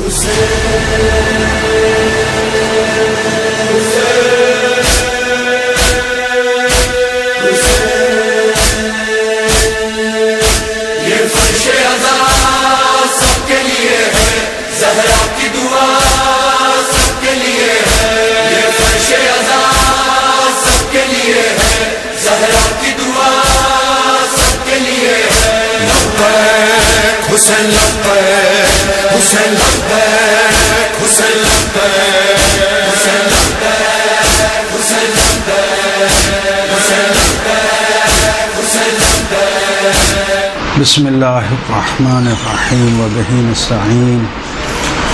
حسین لبیک حسین لبیک حسین لبیک حسین لبیک حسین لبیک حسین لبیک حسین لبیک. بسم اللہ الرحمن الرحیم وبہ نستعین.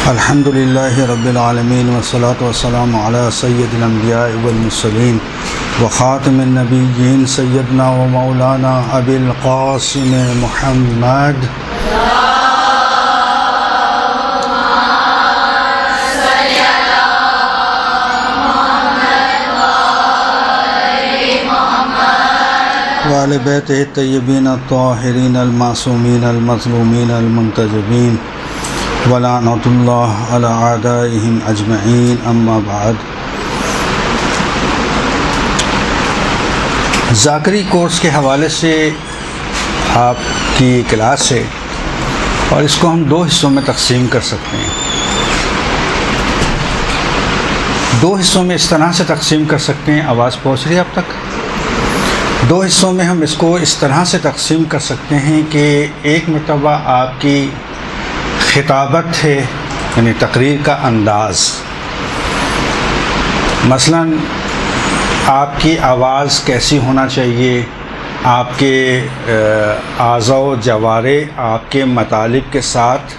الحمد للہ رب العالمین والصلاة والسلام علی سید الانبیاء والمرسلین وخاتم النبیین سیدنا و مولانا ابی القاسم محمد وآل بیتہ الطیبین الطاہرین المعصومین المظلومین المنتجبین ولعنۃ اللہ علی اعدائہم اجمعین. اما بعد، ذاکری کورس کے حوالے سے آپ کی کلاس ہے اور اس کو ہم دو حصوں میں تقسیم کر سکتے ہیں. دو حصوں میں اس طرح سے تقسیم کر سکتے ہیں، آواز پہنچ رہی ہے اب تک؟ دو حصوں میں ہم اس کو اس طرح سے تقسیم کر سکتے ہیں کہ ایک مرتبہ آپ کی خطابت ہے، یعنی تقریر کا انداز، مثلا آپ کی آواز کیسی ہونا چاہیے، آپ کے اعضاء و جوارح آپ کے مطالب کے ساتھ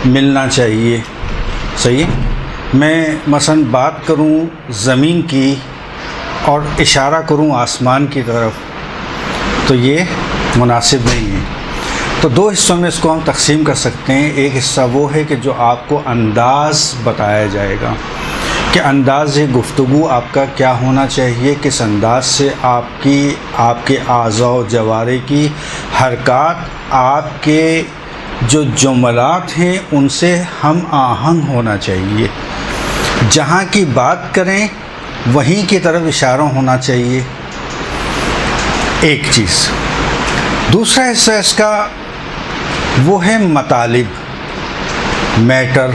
ملنا چاہیے. صحیح ہے؟ میں مثلا بات کروں زمین کی اور اشارہ کروں آسمان کی طرف تو یہ مناسب نہیں ہے. تو دو حصوں میں اس کو ہم تقسیم کر سکتے ہیں. ایک حصہ وہ ہے کہ جو آپ کو انداز بتایا جائے گا کہ انداز گفتگو آپ کا کیا ہونا چاہیے، کس انداز سے آپ کے اعضاء و جوارح کی حرکات، آپ کے جو جملات ہیں ان سے ہم آہنگ ہونا چاہیے. جہاں کی بات کریں وہیں کی طرف اشارہ ہونا چاہیے. ایک چیز. دوسرا حصہ اس کا وہ ہے مطالب، میٹر.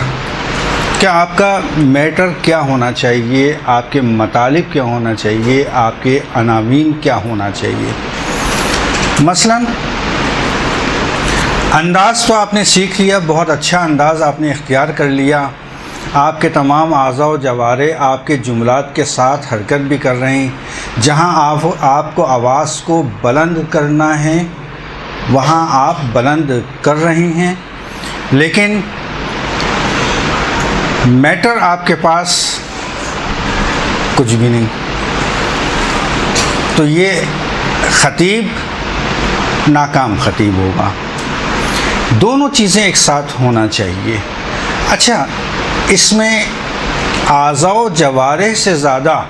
کہ آپ کا میٹر کیا ہونا چاہیے، آپ کے مطالب کیا ہونا چاہیے، آپ کے عناوین کیا ہونا چاہیے. مثلا انداز تو آپ نے سیکھ لیا، بہت اچھا انداز آپ نے اختیار کر لیا، آپ کے تمام اعضاء و جوارح آپ کے جملات کے ساتھ حرکت بھی کر رہے ہیں. جہاں آپ کو آواز کو بلند کرنا ہے وہاں آپ بلند کر رہے ہیں، لیکن میٹر آپ کے پاس کچھ بھی نہیں. تو یہ خطیب ناکام خطیب ہوگا. دونوں چیزیں ایک ساتھ ہونا چاہیے. اچھا، اس میں اعضاء و جوارح سے زیادہ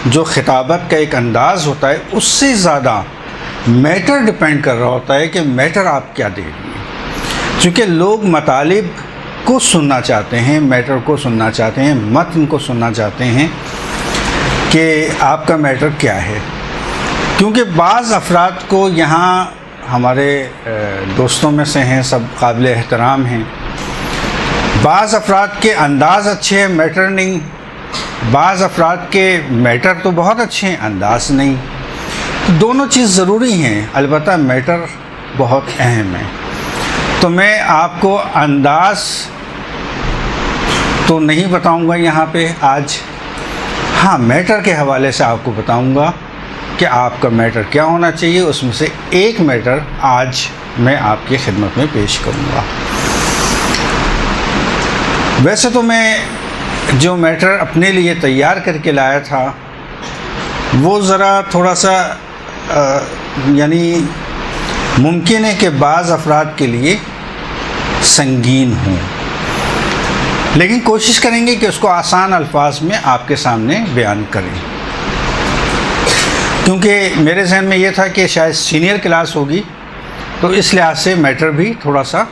جو خطابت کا ایک انداز ہوتا ہے اس سے زیادہ میٹر ڈپینڈ کر رہا ہوتا ہے کہ میٹر آپ کیا دے رہے ہیں. چونکہ لوگ مطالب کو سننا چاہتے ہیں، میٹر کو سننا چاہتے ہیں، متن کو سننا چاہتے ہیں کہ آپ کا میٹر کیا ہے. کیونکہ بعض افراد کو یہاں ہمارے دوستوں میں سے ہیں، سب قابل احترام ہیں، بعض افراد کے انداز اچھے ہیں، میٹر نہیں. بعض افراد کے میٹر تو بہت اچھے ہیں، انداز نہیں. دونوں چیز ضروری ہیں، البتہ میٹر بہت اہم ہے. تو میں آپ کو انداز تو نہیں بتاؤں گا یہاں پہ آج. ہاں، میٹر کے حوالے سے آپ کو بتاؤں گا کہ آپ کا میٹر کیا ہونا چاہیے. اس میں سے ایک میٹر آج میں آپ کی خدمت میں پیش کروں گا. ویسے تو میں جو میٹر اپنے لیے تیار کر کے لایا تھا وہ ذرا تھوڑا سا یعنی ممکن ہے کہ بعض افراد کے لیے سنگین ہوں، لیکن کوشش کریں گے کہ اس کو آسان الفاظ میں آپ کے سامنے بیان کریں. کیونکہ میرے ذہن میں یہ تھا کہ شاید سینئر کلاس ہوگی تو اس لحاظ سے میٹر بھی تھوڑا سا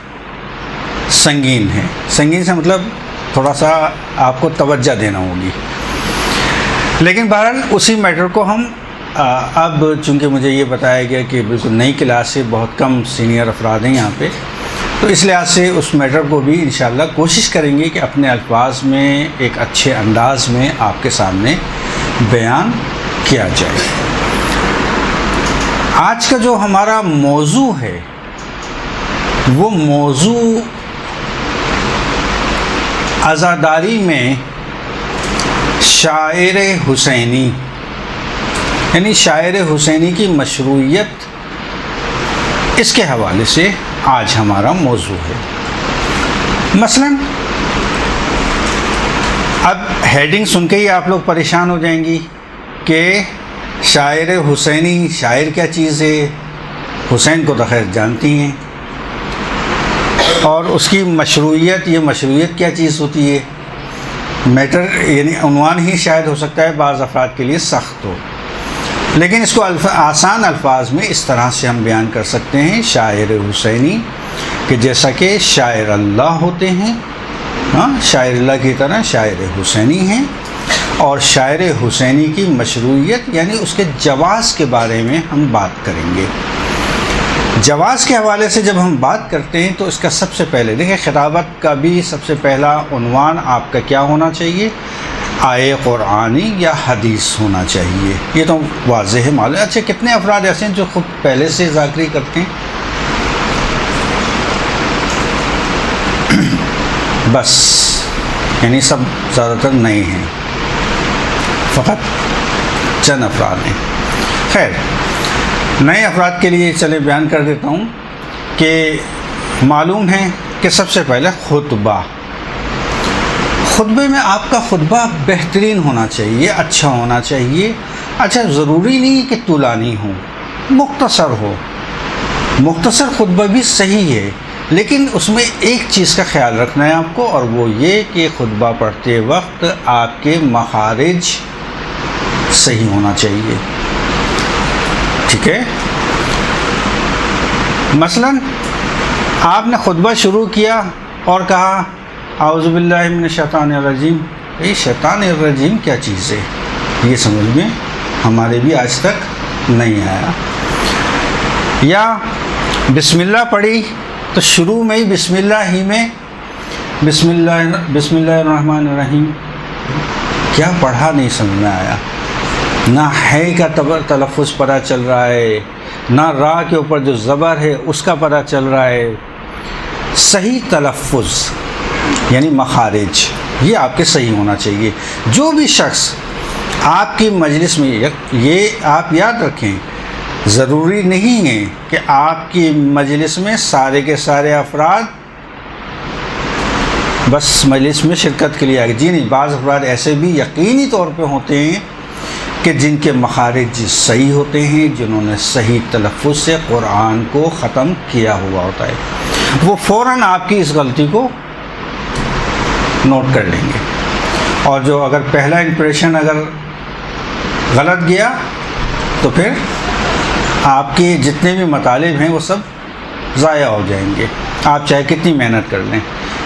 سنگین ہے. سنگین سے مطلب تھوڑا سا آپ کو توجہ دینا ہوگی. لیکن بہرحال اسی میٹر کو ہم اب چونکہ مجھے یہ بتایا گیا کہ بالکل نئی کلاس سے بہت کم سینئر افراد ہیں یہاں پہ، تو اس لحاظ سے اس میٹر کو بھی انشاءاللہ کوشش کریں گے کہ اپنے الفاظ میں ایک اچھے انداز میں آپ کے سامنے بیان کیا جائے. آج کا جو ہمارا موضوع ہے وہ موضوع عزاداری میں شاعر حسینی، یعنی شاعر حسینی کی مشروعیت، اس کے حوالے سے آج ہمارا موضوع ہے. مثلا اب ہیڈنگ سن کے ہی آپ لوگ پریشان ہو جائیں گی کہ شاعر حسینی، شاعر کیا چیز ہے؟ حسین کو تو خیر جانتی ہیں، اور اس کی مشروعیت، یہ مشروعیت کیا چیز ہوتی ہے؟ میٹر یعنی عنوان ہی شاید ہو سکتا ہے بعض افراد کے لیے سخت ہو، لیکن اس کو آسان الفاظ میں اس طرح سے ہم بیان کر سکتے ہیں شاعر حسینی، کہ جیسا کہ شاعر اللہ ہوتے ہیں، شاعر اللہ کی طرح شاعر حسینی ہیں. اور شاعر حسینی کی مشروعیت یعنی اس کے جواز کے بارے میں ہم بات کریں گے. جواز کے حوالے سے جب ہم بات کرتے ہیں تو اس کا سب سے پہلے دیکھیں، خطابت کا بھی سب سے پہلا عنوان آپ کا کیا ہونا چاہیے؟ آیے قرآنی یا حدیث ہونا چاہیے. یہ تو واضح ہے معلوم. اچھا، کتنے افراد ایسے ہیں جو خود پہلے سے ذاکری کرتے ہیں؟ بس، یعنی سب زیادہ تر نئے ہیں، فقط چند افراد ہیں. خیر، نئے افراد کے لیے چلے بیان کر دیتا ہوں کہ معلوم ہے کہ سب سے پہلے خطبے میں آپ کا خطبہ بہترین ہونا چاہیے، اچھا ہونا چاہیے. اچھا، ضروری نہیں کہ طولانی ہو، مختصر ہو. مختصر خطبہ بھی صحیح ہے، لیکن اس میں ایک چیز کا خیال رکھنا ہے آپ کو، اور وہ یہ کہ خطبہ پڑھتے وقت آپ کے مخارج صحیح ہونا چاہیے. ٹھیک ہے؟ مثلا آپ نے خطبہ شروع کیا اور کہا اعوذ باللہ من الشیطان الرجیم. یہ شیطان الرجیم کیا چیز ہے؟ یہ سمجھ میں ہمارے بھی آج تک نہیں آیا. یا بسم اللہ پڑھی تو شروع میں ہی بسم اللہ ہی میں بسم اللہ الرحمن الرحیم، کیا پڑھا نہیں سمجھ میں آیا. نہ ہے کا تلفظ پتہ چل رہا ہے، نہ را کے اوپر جو زبر ہے اس کا پتہ چل رہا ہے. صحیح تلفظ یعنی مخارج یہ آپ کے صحیح ہونا چاہیے. جو بھی شخص آپ کی مجلس میں، یہ آپ یاد رکھیں، ضروری نہیں ہے کہ آپ کی مجلس میں سارے کے سارے افراد بس مجلس میں شرکت کے لیے آئے. جی نہیں، بعض افراد ایسے بھی یقینی طور پہ ہوتے ہیں کہ جن کے مخارج صحیح ہوتے ہیں، جنہوں نے صحیح تلفظ سے قرآن کو ختم کیا ہوا ہوتا ہے. وہ فوراً آپ کی اس غلطی کو نوٹ کر لیں گے، اور جو اگر پہلا امپریشن اگر غلط گیا تو پھر آپ کے جتنے بھی مطالب ہیں وہ سب ضائع ہو جائیں گے، آپ چاہے کتنی محنت کر لیں.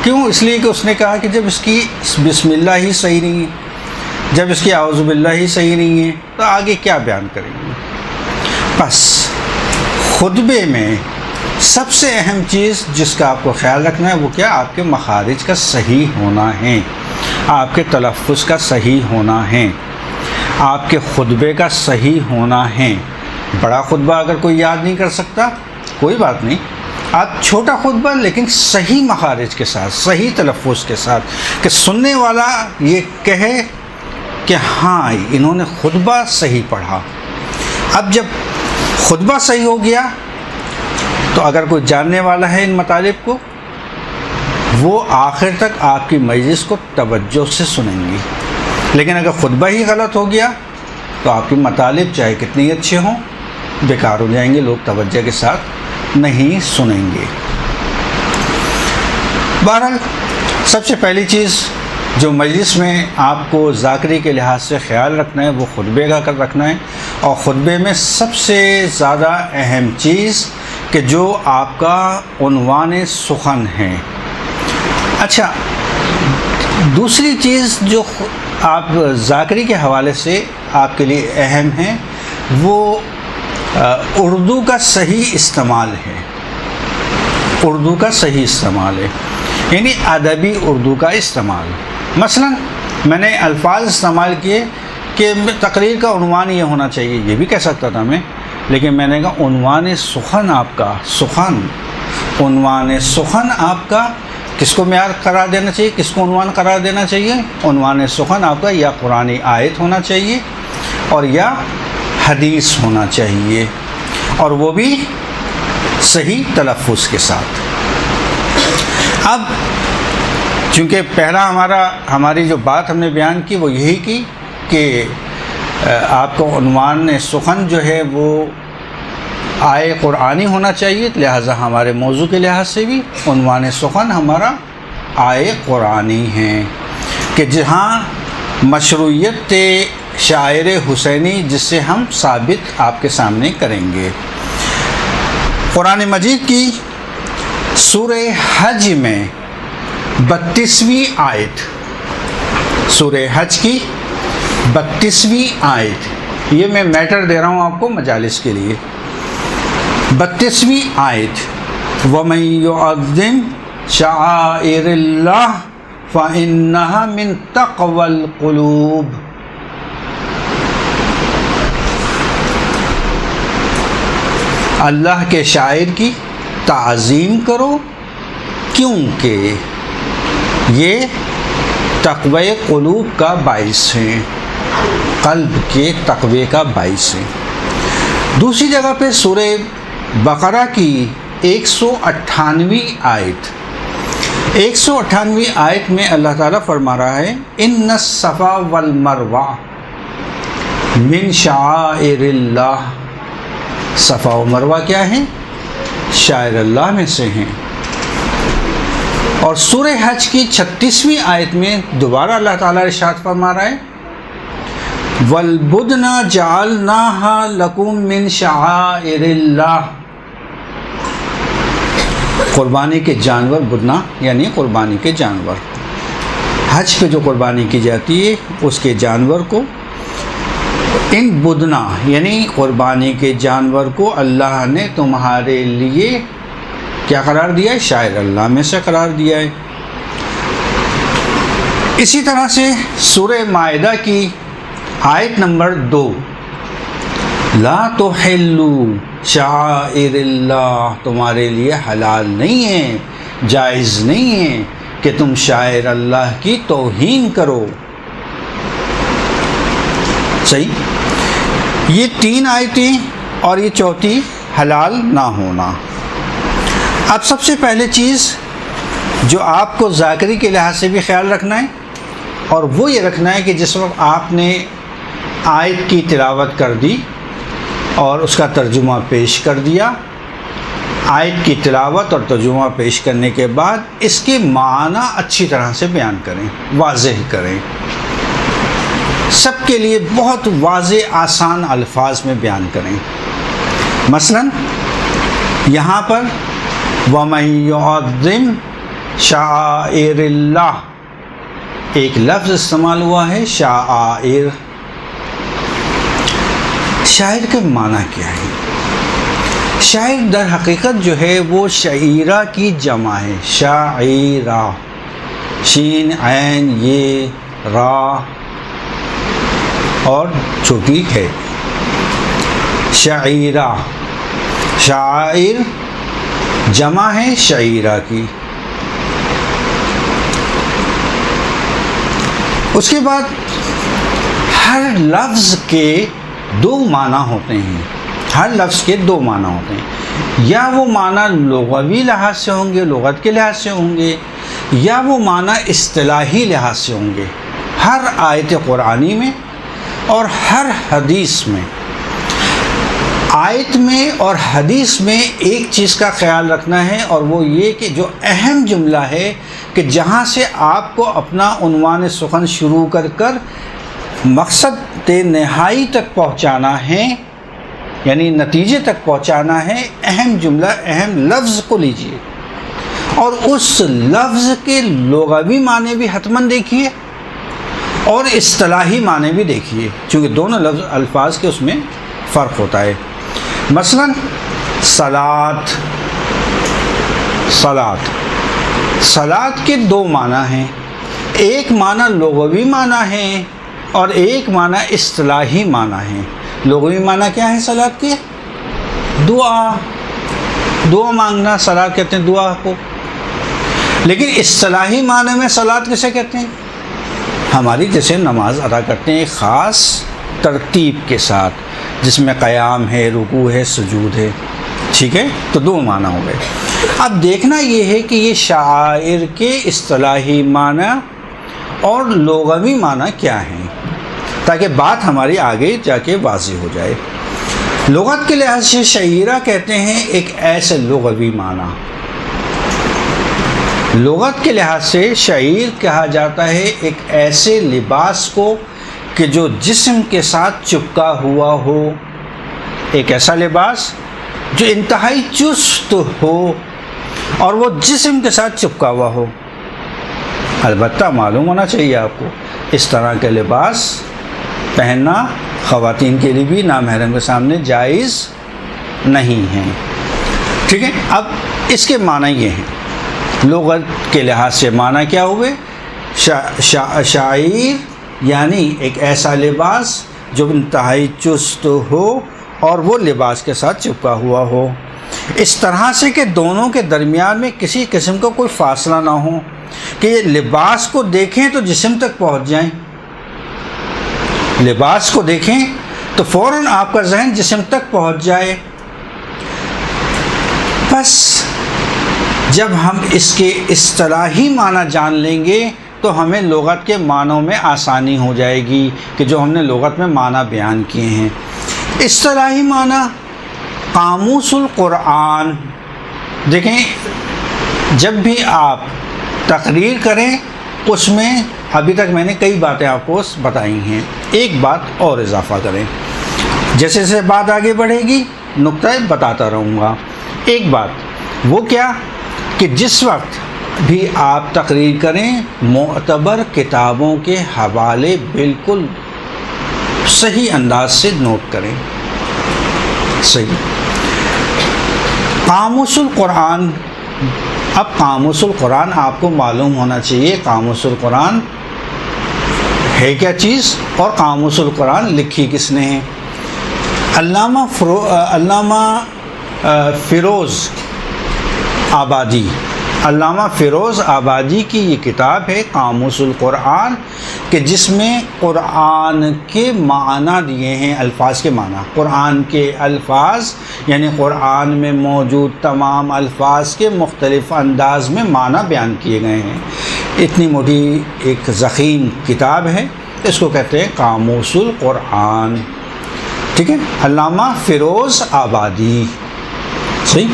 کیوں؟ اس لیے کہ اس نے کہا کہ جب اس کی بسم اللہ ہی صحیح نہیں ہے، جب اس کی اعوذ باللہ ہی صحیح نہیں ہے تو آگے کیا بیان کریں گے. بس خطبے میں سب سے اہم چیز جس کا آپ کو خیال رکھنا ہے وہ کیا؟ آپ کے مخارج کا صحیح ہونا ہے، آپ کے تلفظ کا صحیح ہونا ہے، آپ کے خطبے کا صحیح ہونا ہے. بڑا خطبہ اگر کوئی یاد نہیں کر سکتا کوئی بات نہیں، آپ چھوٹا خطبہ لیکن صحیح مخارج کے ساتھ، صحیح تلفظ کے ساتھ، کہ سننے والا یہ کہے کہ ہاں انہوں نے خطبہ صحیح پڑھا. اب جب خطبہ صحیح ہو گیا تو اگر کوئی جاننے والا ہے ان مطالب کو، وہ آخر تک آپ کی مجلس کو توجہ سے سنیں گی. لیکن اگر خطبہ ہی غلط ہو گیا تو آپ کے مطالب چاہے کتنے اچھے ہوں بیکار ہو جائیں گے، لوگ توجہ کے ساتھ نہیں سنیں گے. بہرحال سب سے پہلی چیز جو مجلس میں آپ کو ذاکری کے لحاظ سے خیال رکھنا ہے وہ خطبے کا رکھنا ہے. اور خطبے میں سب سے زیادہ اہم چیز کہ جو آپ کا عنوان سخن ہے، اچھا، دوسری چیز جو آپ ذاکری کے حوالے سے آپ کے لیے اہم ہے وہ اردو کا صحیح استعمال ہے. اردو کا صحیح استعمال ہے، یعنی ادبی اردو کا استعمال. مثلا میں نے الفاظ استعمال کیے کہ تقریر کا عنوان یہ ہونا چاہیے، یہ بھی کہہ سکتا تھا میں، لیکن میں نے کہا عنوان سخن آپ کا، عنوان سخن آپ کا کس کو معیار قرار دینا چاہیے، کس کو عنوان قرار دینا چاہیے؟ عنوان سخن آپ کا یا قرآن آیت ہونا چاہیے اور یا حدیث ہونا چاہیے، اور وہ بھی صحیح تلفظ کے ساتھ. اب چونکہ پہلا ہماری جو بات ہم نے بیان کی وہ یہی کی کہ آپ کو عنوان سخن جو ہے وہ آئے قرآنی ہونا چاہیے، لہٰذا ہمارے موضوع کے لحاظ سے بھی عنوان سخن ہمارا آئے قرآنی ہے، کہ جہاں مشروعیت شاعر حسینی جس سے ہم ثابت آپ کے سامنے کریں گے. قرآن مجید کی سورہ حج میں 32ویں آیت، سورہ حج کی 32ویں آیت، یہ میں میٹر دے رہا ہوں آپ کو مجالس کے لیے. 32ویں آیت، وَمَن يُعَظِّمْ شَعَائِرَ اللَّهِ فَإِنَّهَا مِن تَقْوَى الْقُلُوبِ. اللہ کے شاعر کی تعظیم کرو کیونکہ یہ تقوی قلوب کا باعث ہیں، قلب کے تقوی کا باعث ہیں. دوسری جگہ پہ سورہ بقرہ کی 198ویں آیت، 198ویں آیت میں اللہ تعالیٰ فرما رہا ہے ان الصفا والمروہ من شعائر اللہ. صفا و مروہ کیا ہیں؟ شاعر اللہ میں سے ہیں. اور سورہ حج کی 36ویں آیت میں دوبارہ اللہ تعالیٰ ارشاد فرما رہا ہے وَالْبُدْنَ جَعَلْنَاهَا لَكُم مِّن شَعَائِرِ اللَّهِ. قربانی کے جانور، بدنا یعنی قربانی کے جانور، حج پہ جو قربانی کی جاتی ہے اس کے جانور کو، ان بدنا یعنی قربانی کے جانور کو اللہ نے تمہارے لیے کیا قرار دیا ہے؟ شاعر اللہ میں سے قرار دیا ہے. اسی طرح سے سورہ مائدہ کی آیت نمبر 2، لا تحلوا شعائر اللہ، تمہارے لیے حلال نہیں ہے، جائز نہیں ہے کہ تم شاعر اللہ کی توہین کرو. صحیح، یہ 3 آیتیں اور یہ چوتھی حلال نہ ہونا. اب سب سے پہلے چیز جو آپ کو ذاکری کے لحاظ سے بھی خیال رکھنا ہے، اور وہ یہ رکھنا ہے کہ جس وقت آپ نے آیت کی تلاوت کر دی اور اس کا ترجمہ پیش کر دیا، آیت کی تلاوت اور ترجمہ پیش کرنے کے بعد اس کے معنی اچھی طرح سے بیان کریں، واضح کریں، سب کے لیے بہت واضح آسان الفاظ میں بیان کریں. مثلا یہاں پر وَمَن يُعَظِّمْ شَعَائِرَ اللَّهِ ایک لفظ استعمال ہوا ہے شعائر. شاعر کا معنی کیا ہے؟ شاعر در حقیقت جو ہے وہ شعیرہ کی جمع ہے. شاعیرہ، شین عین یہ را اور چھوٹی ہے، شعیرہ. شاعر جمع ہے شعیرہ کی. اس کے بعد ہر لفظ کے 2 معنی ہوتے ہیں، ہر لفظ کے 2 معنی ہوتے ہیں. یا وہ معنی لغوی لحاظ سے ہوں گے، لغت کے لحاظ سے ہوں گے، یا وہ معنی اصطلاحی لحاظ سے ہوں گے. ہر آیت قرآنی میں اور ہر حدیث میں، آیت میں اور حدیث میں ایک چیز کا خیال رکھنا ہے، اور وہ یہ کہ جو اہم جملہ ہے کہ جہاں سے آپ کو اپنا عنوان سخن شروع کر مقصد نہائی تک پہنچانا ہے، یعنی نتیجے تک پہنچانا ہے، اہم جملہ، اہم لفظ کو لیجئے. اور اس لفظ کے لغوی معنی بھی حتماً دیکھیے اور اصطلاحی معنی بھی دیکھیے، چونکہ دونوں الفاظ کے اس میں فرق ہوتا ہے۔ مثلا صلاۃ کے دو معنی ہیں، ایک معنی لغوی معنی ہے اور ایک معنی اصطلاحی معنی ہے۔ لغوی معنی کیا ہے صلاۃ کے؟ دعا مانگنا، صلاۃ کہتے ہیں دعا کو۔ لیکن اصطلاحی معنی میں صلاۃ کسے کہتے ہیں؟ ہماری جیسے نماز ادا کرتے ہیں ایک خاص ترتیب کے ساتھ، جس میں قیام ہے، رکوع ہے، سجود ہے، ٹھیک ہے؟ تو دو معنی ہو گئے۔ اب دیکھنا یہ ہے کہ یہ شعائر کے اصطلاحی معنی اور لغوی معنی کیا ہیں، تاکہ بات ہماری آگے جا کے واضح ہو جائے۔ لغت کے لحاظ سے شعیرہ کہتے ہیں ایک ایسے لغوی معنی، لغت کے لحاظ سے شعیر کہا جاتا ہے ایک ایسے لباس کو کہ جو جسم کے ساتھ چپکا ہوا ہو، ایک ایسا لباس جو انتہائی چست ہو اور وہ جسم کے ساتھ چپکا ہوا ہو۔ البتہ معلوم ہونا چاہیے آپ کو، اس طرح کے لباس پہننا خواتین کے لیے بھی نامحرم کے سامنے جائز نہیں ہے، ٹھیک ہے؟ اب اس کے معنی یہ ہیں، لغت کے لحاظ سے معنی کیا ہوئے؟ شاعر یعنی ایک ایسا لباس جو انتہائی چست ہو اور وہ لباس کے ساتھ چپکا ہوا ہو، اس طرح سے کہ دونوں کے درمیان میں کسی قسم کا کوئی فاصلہ نہ ہو، کہ یہ لباس کو دیکھیں تو جسم تک پہنچ جائیں، لباس کو دیکھیں تو فوراً آپ کا ذہن جسم تک پہنچ جائے۔ بس جب ہم اس کے اصطلاحی معنی جان لیں گے تو ہمیں لغت کے معنوں میں آسانی ہو جائے گی کہ جو ہم نے لغت میں معنی بیان کیے ہیں۔ اصطلاحی معنی قاموس القرآن، دیکھیں جب بھی آپ تقریر کریں اس میں ابھی تک میں نے کئی باتیں آپ کو بتائی ہیں، ایک بات اور اضافہ کریں، جیسے جیسے بات آگے بڑھے گی نقطہ بتاتا رہوں گا۔ ایک بات وہ کیا کہ جس وقت بھی آپ تقریر کریں معتبر کتابوں کے حوالے بالکل صحیح انداز سے نوٹ کریں۔ صحیح قاموس القرآن، اب قاموس القرآن آپ کو معلوم ہونا چاہیے قاموس القرآن ہے کیا چیز اور قاموس القرآن لکھی کس نے ہے۔ علامہ فیروز آبادی کی یہ کتاب ہے قاموس القرآن، کہ جس میں قرآن کے معنی دیے ہیں، الفاظ کے معنی، قرآن کے الفاظ یعنی قرآن میں موجود تمام الفاظ کے مختلف انداز میں معنی بیان کیے گئے ہیں۔ اتنی موٹی ایک ضخیم کتاب ہے، اس کو کہتے ہیں قاموس القرآن، ٹھیک ہے؟ علامہ فیروز آبادی، صحیح۔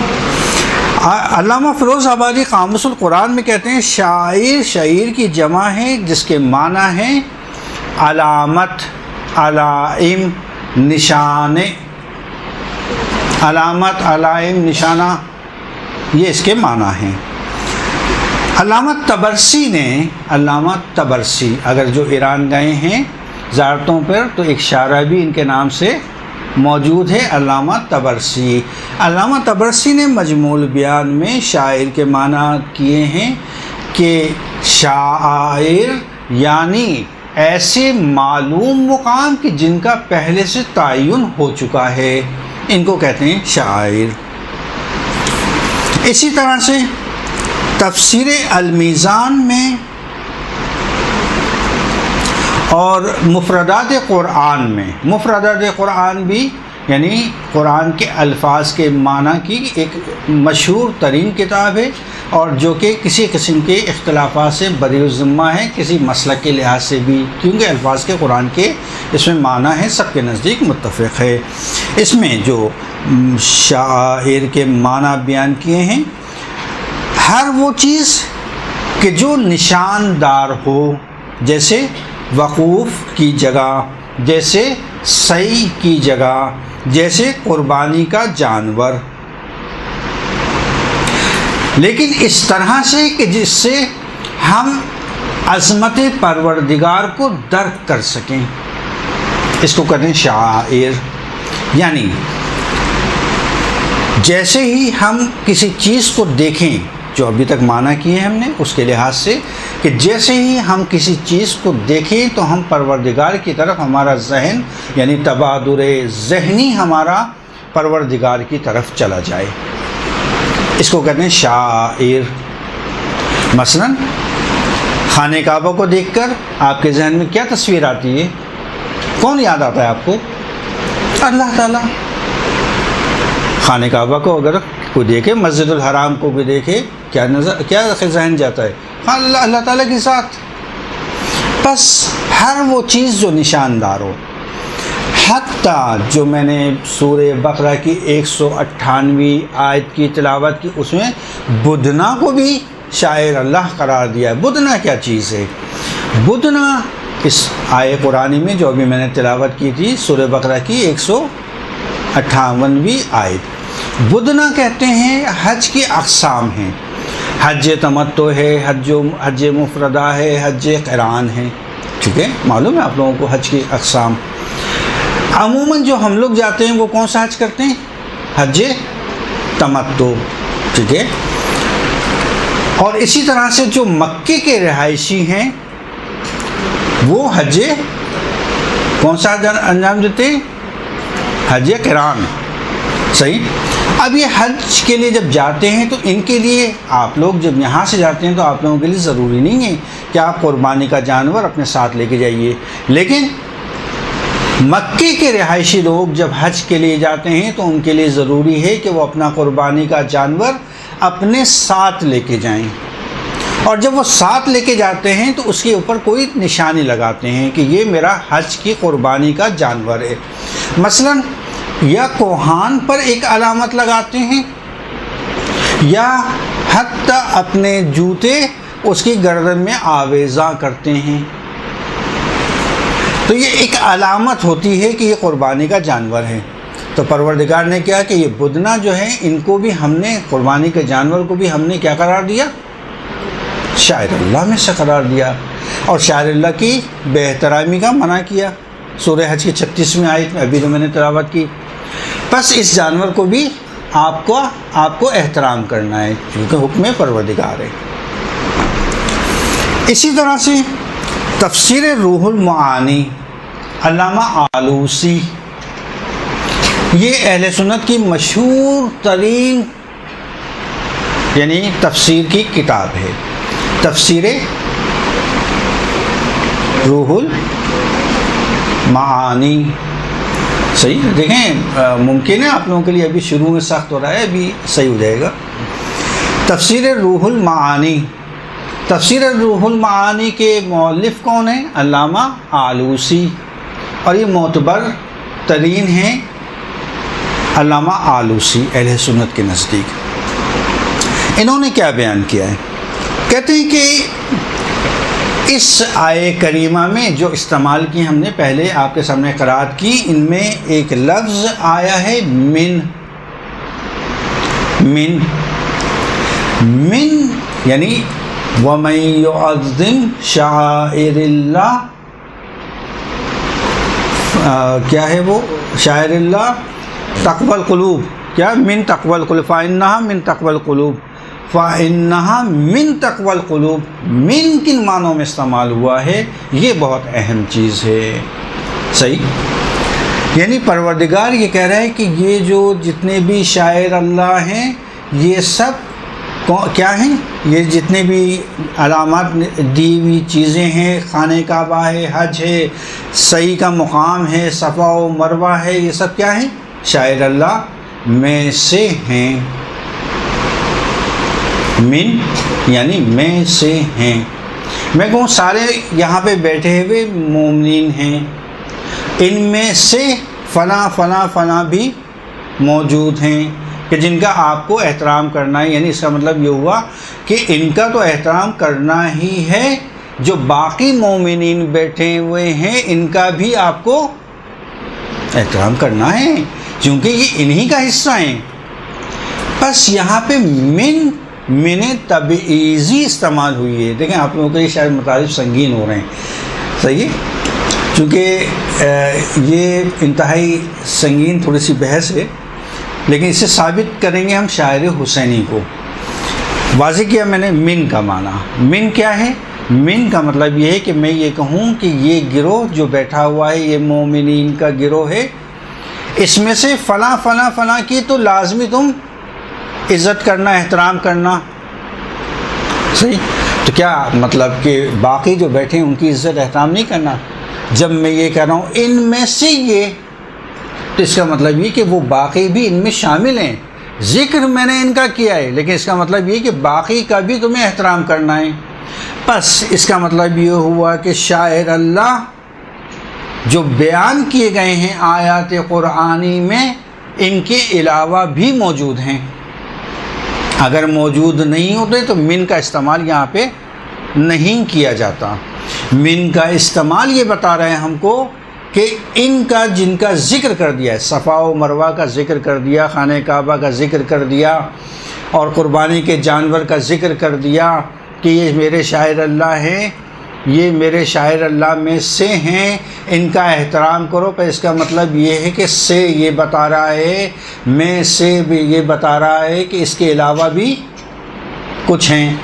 علامہ فیروز آبادی قاموس القرآن میں کہتے ہیں شاعر کی جمع ہے جس کے معنی ہیں علامت، علائم، نشانے، علامت، علائم، نشانہ، یہ اس کے معنی ہیں۔ علامہ طبرسی اگر جو ایران گئے ہیں زیارتوں پر تو ایک شارع بھی ان کے نام سے موجود ہے، علامہ طبرسی۔ علامہ طبرسی نے مجموع البیان میں شاعر کے معنی کیے ہیں کہ شاعر یعنی ایسے معلوم مقام کہ جن کا پہلے سے تعین ہو چکا ہے، ان کو کہتے ہیں شاعر۔ اسی طرح سے تفسیر المیزان میں اور مفردات قرآن بھی یعنی قرآن کے الفاظ کے معنی کی ایک مشہور ترین کتاب ہے، اور جو کہ کسی قسم کے اختلافات سے بری الذمہ ہے، کسی مسلک کے لحاظ سے بھی، کیونکہ الفاظ کے قرآن کے اس میں معنی ہے سب کے نزدیک متفق ہے۔ اس میں جو شاعر کے معنی بیان کیے ہیں، ہر وہ چیز کہ جو نشاندار ہو، جیسے وقوف کی جگہ، جیسے سعی کی جگہ، جیسے قربانی کا جانور۔ لیکن اس طرح سے کہ جس سے ہم عظمت پروردگار کو درک کر سکیں. اس کو کہتے ہیں شعائر. یعنی جیسے ہی ہم کسی چیز کو دیکھیں، جو ابھی تک معنی کیے ہم نے اس کے لحاظ سے، کہ جیسے ہی ہم کسی چیز کو دیکھیں تو ہم پروردگار کی طرف ہمارا ذہن، یعنی تبادر ذہنی ہمارا پروردگار کی طرف چلا جائے. اس کو کہتے ہیں شعائر. مثلا خانہ کعبہ کو دیکھ کر آپ کے ذہن میں کیا تصویر آتی ہے؟ کون یاد آتا ہے آپ کو؟ اللہ تعالیٰ. خانہ کعبہ کو اگر کوئی دیکھے، مسجد الحرام کو بھی دیکھے، کیا ذہن جاتا ہے؟ اللہ تعالیٰ کے ساتھ. بس ہر وہ چیز جو نشاندار ہو. حتیٰ جو میں نے سورہ بقرہ کی 198 آیت کی تلاوت کی، اس میں بدنا کو بھی شاعر اللہ قرار دیا ہے. بدنا کیا چیز ہے؟ بدنا اس آیت قرآنی میں جو ابھی میں نے تلاوت کی تھی سورہ بقرہ کی 158ویں آیت، بدنا کہتے ہیں حج کی اقسام ہیں. حج تمتع ہے، حج مفردہ ہے، حج قران ہے. ٹھیک ہے، معلوم ہے آپ لوگوں کو حج کی اقسام. عموماً جو ہم لوگ جاتے ہیں وہ کون سا حج کرتے ہیں؟ حج تمتع. ٹھیک ہے. اور اسی طرح سے جو مکے کے رہائشی ہیں وہ حج کون سا انجام دیتے ہیں؟ حج قران. صحیح. اب یہ حج کے لیے جب جاتے ہیں تو ان کے لیے آپ لوگ جب یہاں سے جاتے ہیں تو آپ لوگوں کے لیے ضروری نہیں ہے کہ آپ قربانی کا جانور اپنے ساتھ لے کے جائیے. لیکن مکے کے رہائشی لوگ جب حج کے لیے جاتے ہیں تو ان کے لیے ضروری ہے کہ وہ اپنا قربانی کا جانور اپنے ساتھ لے کے جائیں. اور جب وہ ساتھ لے کے جاتے ہیں تو اس کے اوپر کوئی نشانی لگاتے ہیں کہ یہ میرا حج کی قربانی کا جانور ہے. مثلا یا کوہان پر ایک علامت لگاتے ہیں، یا حتیٰ اپنے جوتے اس کی گردن میں آویزاں کرتے ہیں. تو یہ ایک علامت ہوتی ہے کہ یہ قربانی کا جانور ہے. تو پروردگار نے کیا کہ یہ بدنا جو ہے ان کو بھی ہم نے، قربانی کے جانور کو بھی ہم نے کیا قرار دیا؟ شاعر اللہ میں سے قرار دیا. اور شاعر اللہ کی بے احترامی کا منع کیا سورہ حج کی 36ویں آیت میں، ابھی تو میں نے تلاوت کی. بس اس جانور کو بھی آپ کو احترام کرنا ہے کیونکہ حکم پروردگار ہے. اسی طرح سے تفسیر روح المعانی علامہ آلوسی، یہ اہل سنت کی مشہور ترین یعنی تفسیر کی کتاب ہے. تفسیر روح المعانی. صحیح. دیکھیں ممکن ہے آپ لوگوں کے لیے ابھی شروع میں سخت ہو رہا ہے، ابھی صحیح ہو جائے گا. تفسیر روح المعانی. تفسیر روح المعانی کے مؤلف کون ہیں؟ علامہ آلوسی. اور یہ معتبر ترین ہیں علامہ آلوسی اہل سنت کے نزدیک. انہوں نے کیا بیان کیا ہے؟ کہتے ہیں کہ اس آیے کریمہ میں جو استعمال کی ہم نے پہلے آپ کے سامنے قرات کی، ان میں ایک لفظ آیا ہے من. من یعنی وَمَن يُعَظِّمْ شَعَائِرِ اللَّهِ، کیا ہے وہ شاعر اللہ؟ تقوی القلوب. کیا؟ من تقوی القلوب. فَإِنَّهَا مِن تقوی القلوب. فَإِنَّهَا مِن تقوی القلوب. من کن معنوں میں استعمال ہوا ہے؟ یہ بہت اہم چیز ہے. صحیح. یعنی پروردگار یہ کہہ رہا ہے کہ یہ جو جتنے بھی شاعر اللہ ہیں یہ سب کیا ہیں؟ یہ جتنے بھی علامات دی ہوئی چیزیں ہیں، خانہ کعبہ ہے، حج ہے، سعی کا مقام ہے، صفا و مروہ ہے، یہ سب کیا ہیں؟ شاعر اللہ میں سے ہیں. من یعنی میں سے ہیں. میں کہوں سارے یہاں پہ بیٹھے ہوئے مومنین ہیں، ان میں سے فلاں فلاں فلاں بھی موجود ہیں کہ جن کا آپ کو احترام کرنا ہے. یعنی اس کا مطلب یہ ہوا کہ ان کا تو احترام کرنا ہی ہے، جو باقی مومنین بیٹھے ہوئے ہیں ان کا بھی آپ کو احترام کرنا ہے کیونکہ یہ انہی کا حصہ ہیں. بس یہاں پہ من من تبعیضی استعمال ہوئی ہے. دیکھیں آپ لوگوں کے شاید مطالب سنگین ہو رہے ہیں, صحیح ہے, چونکہ یہ انتہائی سنگین تھوڑی سی بحث ہے, لیکن اسے ثابت کریں گے ہم شاعر حسینی کو. واضح کیا میں نے من کا معنی. من کیا ہے؟ من کا مطلب یہ ہے کہ میں یہ کہوں کہ یہ گروہ جو بیٹھا ہوا ہے یہ مومنین کا گروہ ہے, اس میں سے فلاں فلاں فلاں کی تو لازمی تم عزت کرنا, احترام کرنا, صحیح. تو کیا مطلب کہ باقی جو بیٹھے ہیں ان کی عزت احترام نہیں کرنا؟ جب میں یہ کہہ رہا ہوں ان میں سے یہ, تو اس کا مطلب یہ کہ وہ باقی بھی ان میں شامل ہیں. ذکر میں نے ان کا کیا ہے, لیکن اس کا مطلب یہ کہ باقی کا بھی تمہیں احترام کرنا ہے. بس اس کا مطلب یہ ہوا کہ شاعر اللہ جو بیان کیے گئے ہیں آیات قرآنی میں, ان کے علاوہ بھی موجود ہیں. اگر موجود نہیں ہوتے تو من کا استعمال یہاں پہ نہیں کیا جاتا. من کا استعمال یہ بتا رہے ہیں ہم کو کہ ان کا جن کا ذکر کر دیا ہے, صفا و مروہ کا ذکر کر دیا, خانہ کعبہ کا ذکر کر دیا, اور قربانی کے جانور کا ذکر کر دیا کہ یہ میرے شاعر اللہ ہیں, یہ میرے شاعر اللہ میں سے ہیں, ان کا احترام کرو. پر اس کا مطلب یہ ہے کہ سے یہ بتا رہا ہے, میں سے بھی یہ بتا رہا ہے کہ اس کے علاوہ بھی کچھ ہیں.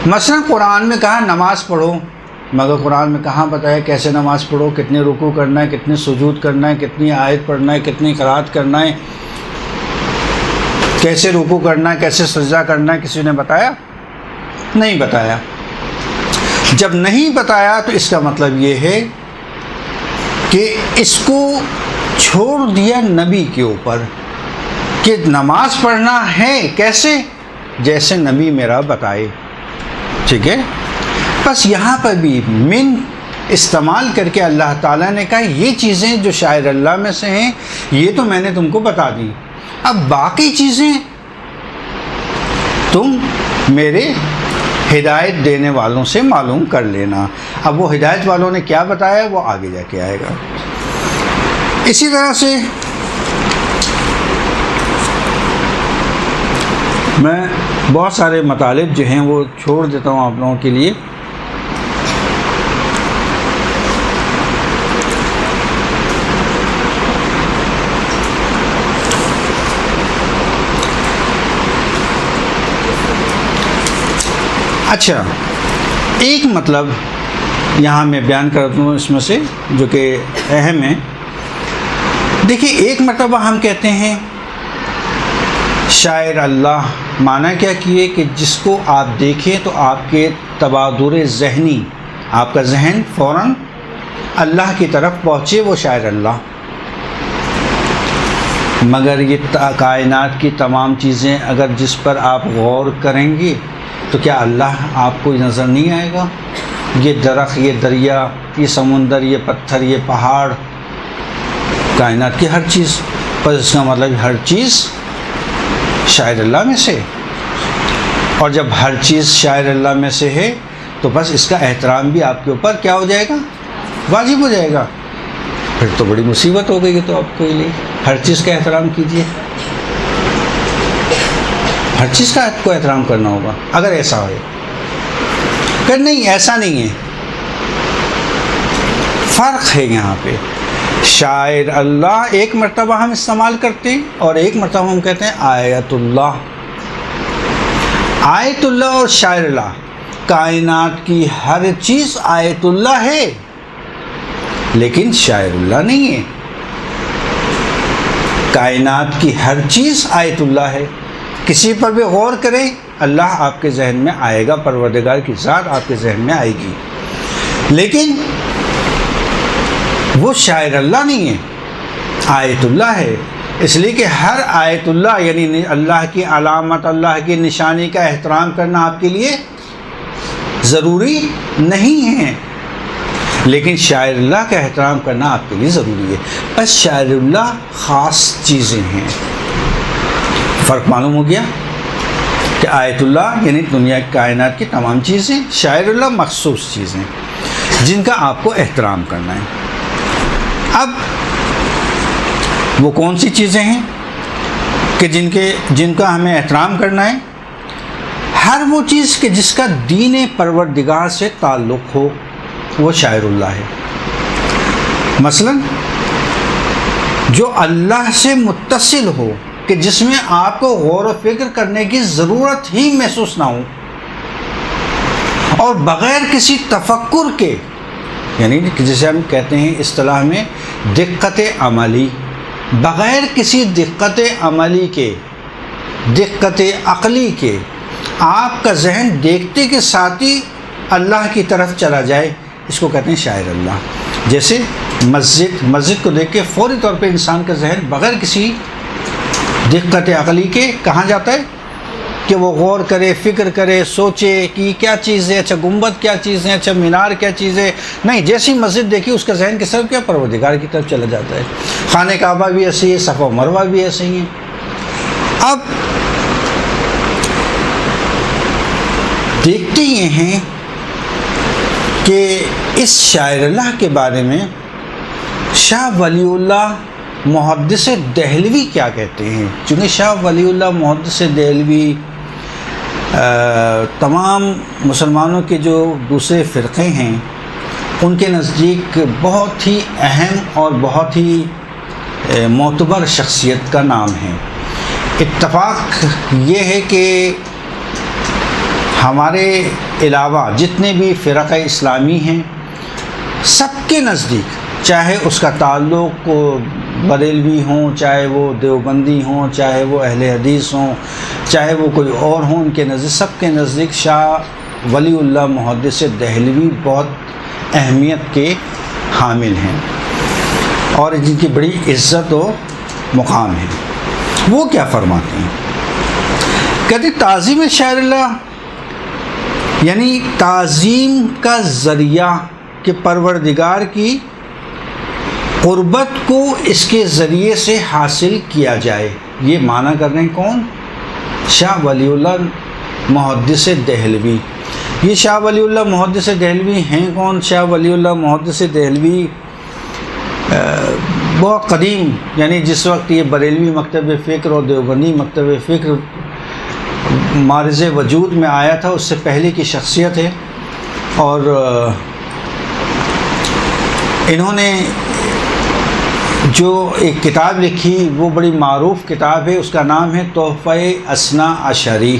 مثلا قرآن میں کہا نماز پڑھو, مگر قرآن میں کہاں بتایا کیسے نماز پڑھو, کتنے رکوع کرنا ہے, کتنے سجود کرنا ہے, کتنی آیت پڑھنا ہے, کتنی قرات کرنا ہے, کیسے رکوع کرنا ہے, کیسے سجدہ کرنا ہے, کسی نے بتایا؟ نہیں بتایا. جب نہیں بتایا تو اس کا مطلب یہ ہے کہ اس کو چھوڑ دیا نبی کے اوپر کہ نماز پڑھنا ہے کیسے, جیسے نبی میرا بتائے. ٹھیک ہے. بس یہاں پر بھی من استعمال کر کے اللہ تعالیٰ نے کہا یہ چیزیں جو شاعر اللہ میں سے ہیں یہ تو میں نے تم کو بتا دی, اب باقی چیزیں تم میرے ہدایت دینے والوں سے معلوم کر لینا. اب وہ ہدایت والوں نے کیا بتایا وہ آگے جا کے آئے گا. اسی طرح سے میں بہت سارے مطالب جو ہیں وہ چھوڑ دیتا ہوں آپ لوگوں کے لیے. اچھا, ایک مطلب یہاں میں بیان کرتا ہوں اس میں سے جو کہ اہم ہے. دیکھیے, ایک مرتبہ ہم کہتے ہیں شاعر اللہ, معنی کیا کیے کہ جس کو آپ دیکھیں تو آپ کے تبادر ذہنی, آپ کا ذہن فوراً اللہ کی طرف پہنچے, وہ شاعر اللہ. مگر یہ کائنات کی تمام چیزیں اگر جس پر آپ غور کریں گے تو کیا اللہ آپ کو نظر نہیں آئے گا؟ یہ درخت, یہ دریا, یہ سمندر, یہ پتھر, یہ پہاڑ, کائنات کی ہر چیز. پر اس کا مطلب ہر چیز شاعر اللہ میں سے. اور جب ہر چیز شاعر اللہ میں سے ہے تو بس اس کا احترام بھی آپ کے اوپر کیا ہو جائے گا؟ واجب ہو جائے گا. پھر تو بڑی مصیبت ہو گئی. تو آپ کے لیے ہر چیز کا احترام کیجیے, ہر چیز کا آپ کو احترام کرنا ہوگا اگر ایسا ہو. کہ نہیں ایسا نہیں ہے, فرق ہے یہاں پہ. شاعر اللہ ایک مرتبہ ہم استعمال کرتے ہیں اور ایک مرتبہ ہم کہتے ہیں آیت اللہ. آیت اللہ اور شاعر اللہ, کائنات کی ہر چیز آیت اللہ ہے لیکن شاعر اللہ نہیں ہے. کائنات کی ہر چیز آیت اللہ ہے. کسی پر بھی غور کریں اللہ آپ کے ذہن میں آئے گا, پروردگار کی ذات آپ کے ذہن میں آئے گی, لیکن وہ شاعر اللہ نہیں ہے, آیت اللہ ہے. اس لیے کہ ہر آیت اللہ یعنی اللہ کی علامت, اللہ کی نشانی کا احترام کرنا آپ کے لیے ضروری نہیں ہے, لیکن شاعر اللہ کا احترام کرنا آپ کے لیے ضروری ہے. بس شاعر اللہ خاص چیزیں ہیں. فرق معلوم ہو گیا کہ آیت اللہ یعنی دنیا کی کائنات کی تمام چیزیں, شاعر اللہ مخصوص چیزیں جن کا آپ کو احترام کرنا ہے. اب وہ کون سی چیزیں ہیں کہ جن کا ہمیں احترام کرنا ہے؟ ہر وہ چیز کہ جس کا دین پروردگار سے تعلق ہو وہ شاعر اللہ ہے۔ مثلا جو اللہ سے متصل ہو کہ جس میں آپ کو غور و فکر کرنے کی ضرورت ہی محسوس نہ ہو، اور بغیر کسی تفکر کے، یعنی جسے ہم کہتے ہیں اصطلاح میں دقت عملی، بغیر کسی دقت عملی کے، دقت عقلی کے، آپ کا ذہن دیکھتے کے ساتھ ہی اللہ کی طرف چلا جائے، اس کو کہتے ہیں شاعر اللہ۔ جیسے مسجد کو دیکھ کے فوری طور پہ انسان کا ذہن بغیر کسی دقت عقلی کے کہاں جاتا ہے کہ وہ غور کرے، فکر کرے، سوچے کہ کیا چیز ہے، اچھا گنبد کیا چیز ہے، اچھا مینار کیا چیز ہے، نہیں، جیسی مسجد دیکھی اس کا ذہن کس طرف کیا پروردگار کی طرف چلا جاتا ہے۔ خانہ کعبہ بھی ایسے ہے، صفا و مروہ بھی ایسے ہی ہیں۔ اب دیکھتے یہ ہیں کہ اس شاعر اللہ کے بارے میں شاہ ولی اللہ محدث دہلوی کیا کہتے ہیں، چونکہ شاہ ولی اللہ محدث دہلوی تمام مسلمانوں کے جو دوسرے فرقے ہیں ان کے نزدیک بہت ہی اہم اور بہت ہی معتبر شخصیت کا نام ہے۔ اتفاق یہ ہے کہ ہمارے علاوہ جتنے بھی فرقہ اسلامی ہیں سب کے نزدیک، چاہے اس کا تعلق بریلوی ہوں، چاہے وہ دیوبندی ہوں، چاہے وہ اہل حدیث ہوں، چاہے وہ کوئی اور ہوں، ان کے نزدیک، سب کے نزدیک شاہ ولی اللہ محدث دہلوی بہت اہمیت کے حامل ہیں اور جن کی بڑی عزت و مقام ہے۔ وہ کیا فرماتے ہیں؟ کہتے تعظیم شاعر اللہ یعنی تعظیم کا ذریعہ کہ پروردگار کی قربت کو اس کے ذریعے سے حاصل کیا جائے، یہ معنی کر رہے ہیں کون؟ شاہ ولی اللہ محدث دہلوی۔ یہ شاہ ولی اللہ محدث دہلوی ہیں کون؟ شاہ ولی اللہ محدث دہلوی بہت قدیم، یعنی جس وقت یہ بریلوی مکتب فکر اور دیوبندی مکتب فکر معرض وجود میں آیا تھا اس سے پہلے کی شخصیت ہے، اور انہوں نے جو ایک کتاب لکھی وہ بڑی معروف کتاب ہے، اس کا نام ہے تحفہ اثنا عشری۔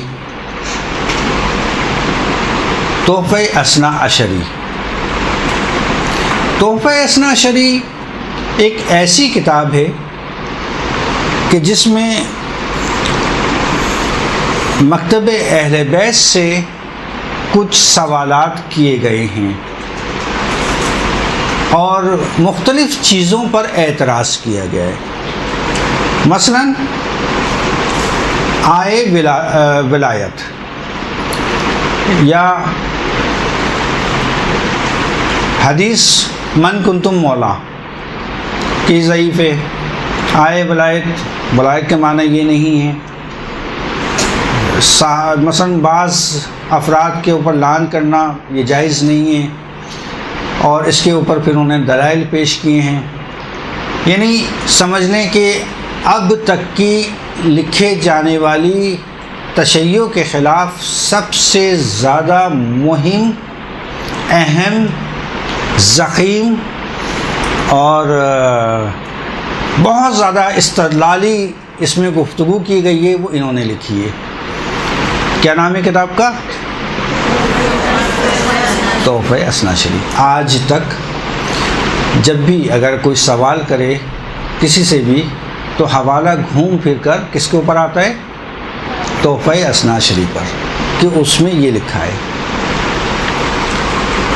تحفہ اثنا عشری، تحفہ اثنا عشری ایک ایسی کتاب ہے کہ جس میں مکتب اہل بیت سے کچھ سوالات کیے گئے ہیں اور مختلف چیزوں پر اعتراض کیا گیا ہے۔ مثلا آئے ولایت یا حدیث من کنتم مولا کی ضعیف ہے۔ آئے ولایت کے معنی یہ نہیں ہے۔ مثلا بعض افراد کے اوپر لعن کرنا یہ جائز نہیں ہے، اور اس کے اوپر پھر انہوں نے دلائل پیش کیے ہیں۔ یعنی سمجھ لیں کہ اب تک کی لکھے جانے والی تشیع کے خلاف سب سے زیادہ مہم، اہم، ضخیم اور بہت زیادہ استدلالی اس میں گفتگو کی گئی ہے، وہ انہوں نے لکھی ہے۔ کیا نام ہے کتاب کا؟ تحفہ اثنا عشری۔ آج تک جب بھی اگر کوئی سوال کرے کسی سے بھی تو حوالہ گھوم پھر کر کس کے اوپر آتا ہے؟ تحفہ اثنا عشری پر، کہ اس میں یہ لکھا ہے۔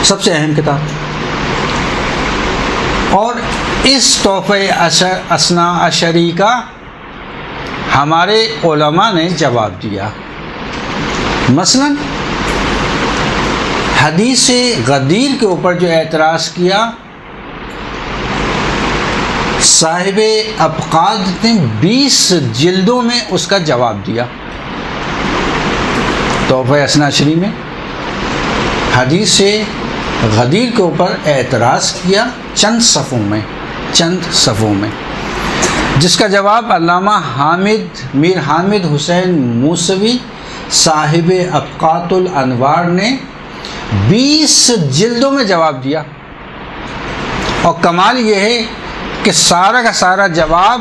سب سے اہم کتاب، اور اس تحفہ اثنا عشری کا ہمارے علماء نے جواب دیا۔ مثلا حدیث غدیر کے اوپر جو اعتراض کیا، صاحب ابقاد نے 20 جلدوں میں اس کا جواب دیا۔ تحفہ اثنا عشری میں حدیث غدیر کے اوپر اعتراض کیا چند صفوں میں، جس کا جواب علامہ میر حامد حسین موسوی صاحب ابقات الانوار نے 20 جلدوں میں جواب دیا، اور کمال یہ ہے کہ سارا کا سارا جواب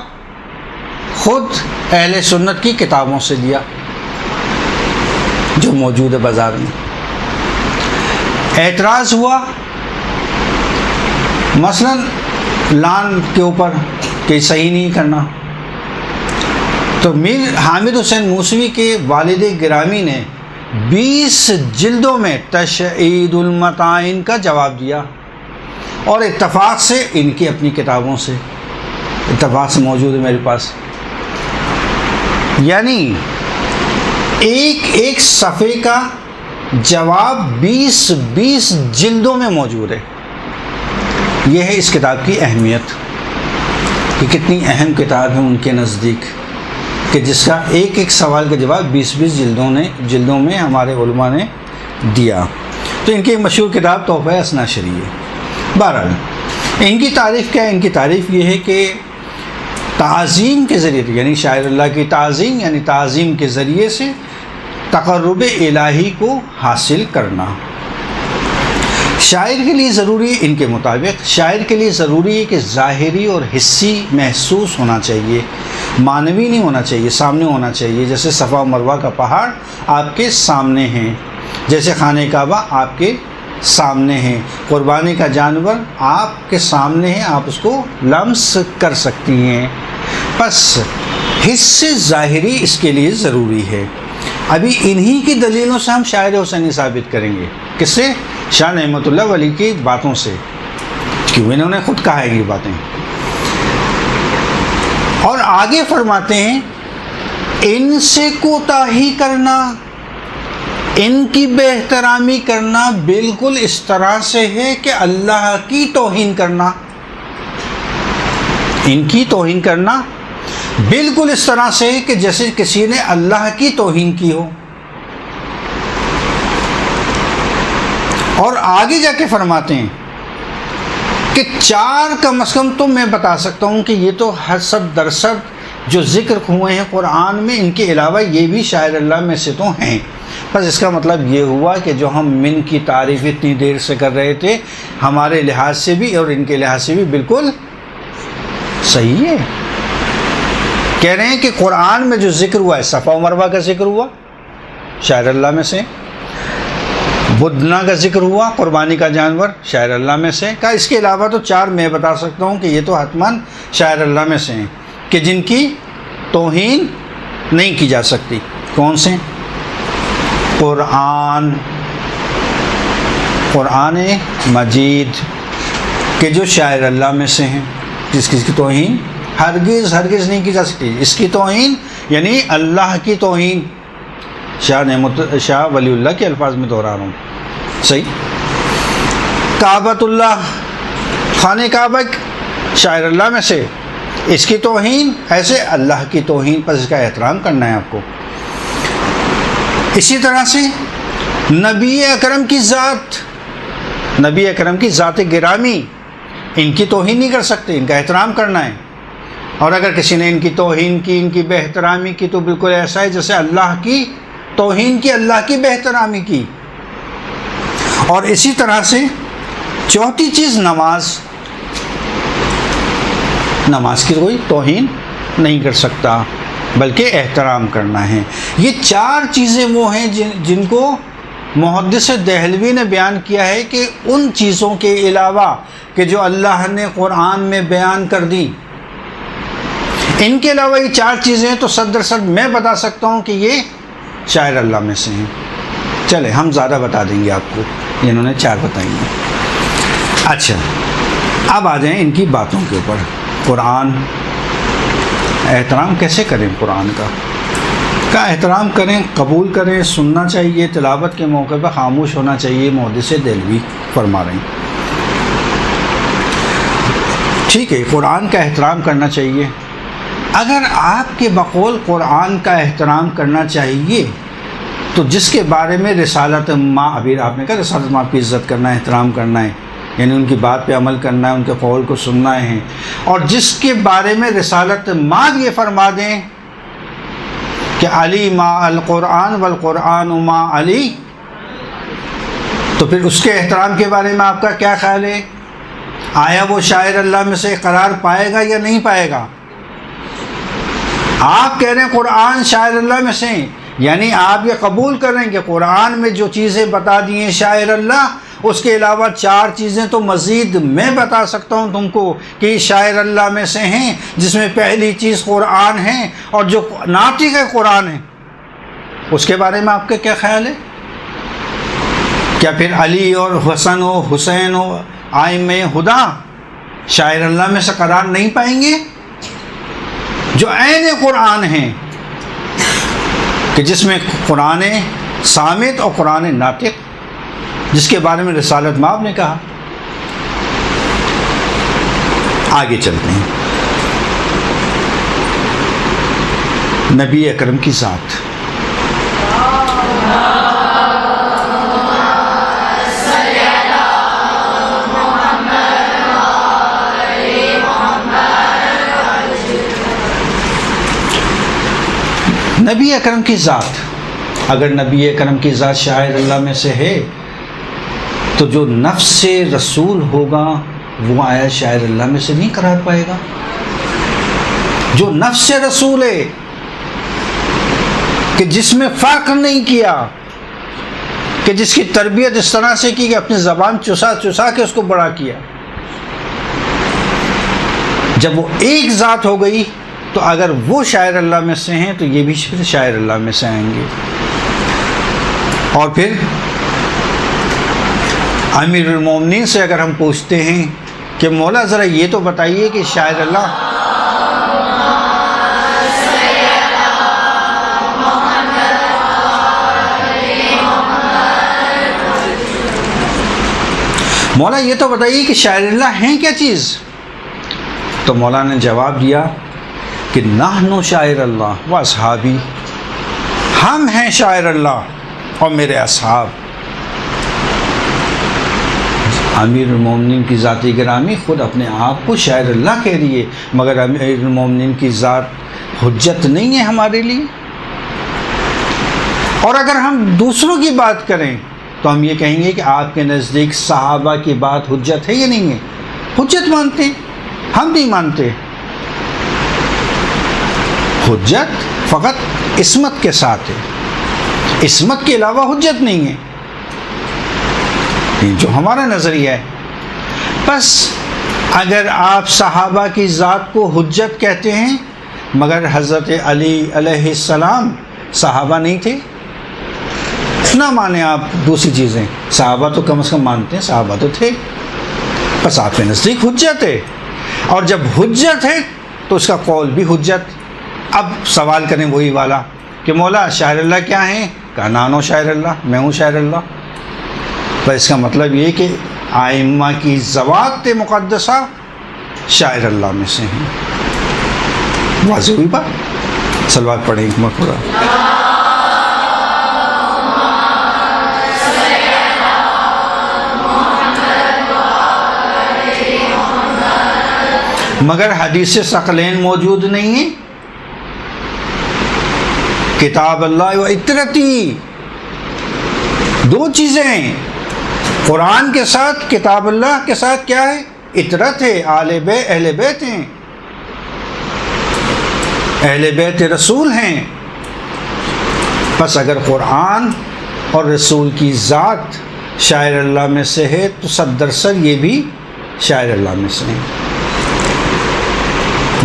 خود اہل سنت کی کتابوں سے دیا جو موجود ہے بازار میں۔ اعتراض ہوا مثلا لان کے اوپر کہ صحیح نہیں کرنا، تو میر حامد حسین موسوی کے والد گرامی نے 20 جلدوں میں تشعید المتائن کا جواب دیا، اور اتفاق سے ان کی اپنی کتابوں سے اتفاق سے موجود ہے میرے پاس، یعنی ایک صفحے کا جواب 20 جلدوں میں موجود ہے۔ یہ ہے اس کتاب کی اہمیت کہ کتنی اہم کتاب ہے ان کے نزدیک، کہ جس کا ایک سوال کا جواب 20 جلدوں میں ہمارے علماء نے دیا۔ تو ان کی مشہور کتاب تحفہ اثنا شریع ہے۔ بہرحال ان کی تعریف کیا ہے؟ ان کی تعریف یہ ہے کہ تعظیم کے ذریعے، یعنی شاعر اللہ کی تعظیم، یعنی تعظیم کے ذریعے سے تقرب الہی کو حاصل کرنا۔ شاعر کے لیے ضروری، ان کے مطابق شاعر کے لیے ضروری ہے کہ ظاہری اور حسی محسوس ہونا چاہیے، معنوی نہیں ہونا چاہیے، سامنے ہونا چاہیے۔ جیسے صفا و مروہ کا پہاڑ آپ کے سامنے ہیں، جیسے خانہ کعبہ آپ کے سامنے ہیں، قربانی کا جانور آپ کے سامنے ہے، آپ اس کو لمس کر سکتی ہیں۔ پس حس ظاہری اس کے لیے ضروری ہے۔ ابھی انہی کی دلیلوں سے ہم شاعر حسینی ثابت کریں گے۔ کس سے؟ شاہ نعمت اللہ ولی کی باتوں سے، کیوں انہوں نے خود کہا ہے یہ باتیں۔ اور آگے فرماتے ہیں ان سے کوتاہی کرنا، ان کی بے احترامی کرنا بالکل اس طرح سے ہے کہ اللہ کی توہین کرنا۔ ان کی توہین کرنا بالکل اس طرح سے ہے کہ جیسے کسی نے اللہ کی توہین کی ہو۔ اور آگے جا کے فرماتے ہیں کہ 4 کم از کم تو میں بتا سکتا ہوں کہ یہ تو 80% جو ذکر ہوئے ہیں قرآن میں، ان کے علاوہ یہ بھی شاعر اللہ میں سے تو ہیں۔ بس اس کا مطلب یہ ہوا کہ جو ہم من کی تعریف اتنی دیر سے کر رہے تھے، ہمارے لحاظ سے بھی اور ان کے لحاظ سے بھی بالکل صحیح ہے۔ کہہ رہے ہیں کہ قرآن میں جو ذکر ہوا ہے، صفا و مروہ کا ذکر ہوا شاعر اللہ میں سے، بدنا کا ذکر ہوا قربانی کا جانور شاعر اللہ میں سے کا، اس کے علاوہ تو 4 میں بتا سکتا ہوں کہ یہ تو حتماً شاعر اللہ میں سے ہیں کہ جن کی توہین نہیں کی جا سکتی۔ کون سے؟ قرآن مجید کہ جو شاعر اللہ میں سے ہیں، جس کی توہین ہرگز نہیں کی جا سکتی۔ اس کی توہین یعنی اللہ کی توہین، شاہ ولی اللہ کے الفاظ میں دہرا رہا ہوں، صحیح۔ کعبۃ اللہ، خانہ کعبہ شاعر اللہ میں سے، اس کی توہین ایسے اللہ کی توہین، پر اس کا احترام کرنا ہے آپ کو۔ اسی طرح سے نبی اکرم کی ذات گرامی، ان کی توہین نہیں کر سکتے، ان کا احترام کرنا ہے۔ اور اگر کسی نے ان کی توہین کی، ان کی بے احترامی کی، تو بالکل ایسا ہے جیسے اللہ کی توہین کی، اللہ کی بے احترامی کی۔ اور اسی طرح سے 4تھی چیز نماز کی کوئی توہین نہیں کر سکتا بلکہ احترام کرنا ہے۔ یہ 4 چیزیں وہ ہیں جن کو محدث دہلوی نے بیان کیا ہے کہ ان چیزوں کے علاوہ کہ جو اللہ نے قرآن میں بیان کر دی، ان کے علاوہ یہ 4 چیزیں تو 100% میں بتا سکتا ہوں کہ یہ شاعر اللہ میں سے ہیں۔ چلے ہم زیادہ بتا دیں گے آپ کو، انہوں نے 4 بتائی ہیں۔ اچھا، اب آ جائیں ان کی باتوں کے اوپر۔ قرآن احترام کیسے کریں؟ قرآن کا احترام کریں، قبول کریں، سننا چاہیے، تلاوت کے موقع پہ خاموش ہونا چاہیے، محدث دہلوی فرما رہے ہیں۔ ٹھیک ہے، قرآن کا احترام کرنا چاہیے۔ اگر آپ کے بقول قرآن کا احترام کرنا چاہیے تو جس کے بارے میں رسالت ماں، ابھی آپ نے کہا رسالت ماں کی عزت کرنا ہے، احترام کرنا ہے، یعنی ان کی بات پہ عمل کرنا ہے، ان کے قول کو سننا ہے، اور جس کے بارے میں رسالت ماں یہ فرما دیں کہ کہ علی ما القرآن والقرآن ما علی، تو پھر اس کے احترام کے بارے میں آپ کا کیا خیال ہے؟ آیا وہ شاعر اللہ میں سے قرار پائے گا یا نہیں پائے گا؟ آپ کہہ رہے ہیں قرآن شاعر اللہ میں سے، یعنی آپ یہ قبول کر رہے ہیں کہ قرآن میں جو چیزیں بتا دی ہیں شاعر اللہ، اس کے علاوہ 4 چیزیں تو مزید میں بتا سکتا ہوں تم کو کہ یہ شاعر اللہ میں سے ہیں، جس میں پہلی چیز قرآن ہے، اور جو ناطق ہے قرآن ہے، اس کے بارے میں آپ کا کیا خیال ہے؟ کیا پھر علی اور حسن و حسین و ائمہ ہدی شاعر اللہ میں سے قرار نہیں پائیں گے؟ جو عین قرآن ہیں، کہ جس میں قرآن صامت اور قرآن ناطق، جس کے بارے میں رسالت مآب نے کہا۔ آگے چلتے ہیں، نبی اکرم کی ذات۔ نبی اکرم کی ذات، اگر نبی اکرم کی ذات شاعر اللہ میں سے ہے تو جو نفس رسول ہوگا وہ آیا شاعر اللہ میں سے نہیں قرار پائے گا؟ جو نفس رسول ہے کہ جس میں فخر نہیں کیا، کہ جس کی تربیت اس طرح سے کی کہ اپنی زبان چسا چسا کے اس کو بڑا کیا، جب وہ ایک ذات ہو گئی تو اگر وہ شاعر اللہ میں سے ہیں تو یہ بھی پھر شاعر اللہ میں سے آئیں گے۔ اور پھر امیر المومنین سے اگر ہم پوچھتے ہیں کہ مولا ذرا یہ تو بتائیے کہ شاعر اللہ مولا یہ تو بتائیے کہ شاعر اللہ ہیں کیا چیز؟ تو مولا نے جواب دیا کہ نحن شاعر اللہ و اصحابی، ہم ہیں شاعر اللہ اور میرے اصحاب۔ امیر المومنین کی ذاتی گرامی خود اپنے آپ کو شاعر اللہ کہہ رہی ہے، مگر امیر المومنین کی ذات حجت نہیں ہے ہمارے لیے۔ اور اگر ہم دوسروں کی بات کریں تو ہم یہ کہیں گے کہ آپ کے نزدیک صحابہ کی بات حجت ہے یا نہیں ہے؟ حجت مانتے ہیں، ہم نہیں مانتے۔ حجت فقط عصمت کے ساتھ ہے، عصمت کے علاوہ حجت نہیں ہے، یہ جو ہمارا نظریہ ہے۔ بس اگر آپ صحابہ کی ذات کو حجت کہتے ہیں، مگر حضرت علی علیہ السلام صحابہ نہیں تھے، نہ مانیں آپ دوسری چیزیں، صحابہ تو کم از کم مانتے ہیں، صحابہ تو تھے، بس آپ کے نزدیک حجت ہے۔ اور جب حجت ہے تو اس کا قول بھی حجت۔ اب سوال کریں وہی والا کہ مولا شاعر اللہ کیا ہیں؟ کہا نانو شاعر اللہ، میں ہوں شاعر اللہ۔ تو اس کا مطلب یہ کہ ائمہ کی ذوات مقدسہ شاعر اللہ میں سے ہیں۔ واضح ہوئی بات؟ صلوات پڑھیں ایک مرتبہ۔ مگر حدیث ثقلین موجود نہیں ہے، کتاب اللہ و اطرتی، دو چیزیں ہیں، قرآن کے ساتھ کتاب اللہ کے ساتھ کیا ہے؟ اطرت ہے، اہل بیت ہیں، اہل بیت رسول ہیں۔ بس اگر قرآن اور رسول کی ذات شاعر اللہ میں سے ہے تو 100% یہ بھی شاعر اللہ میں سے ہیں۔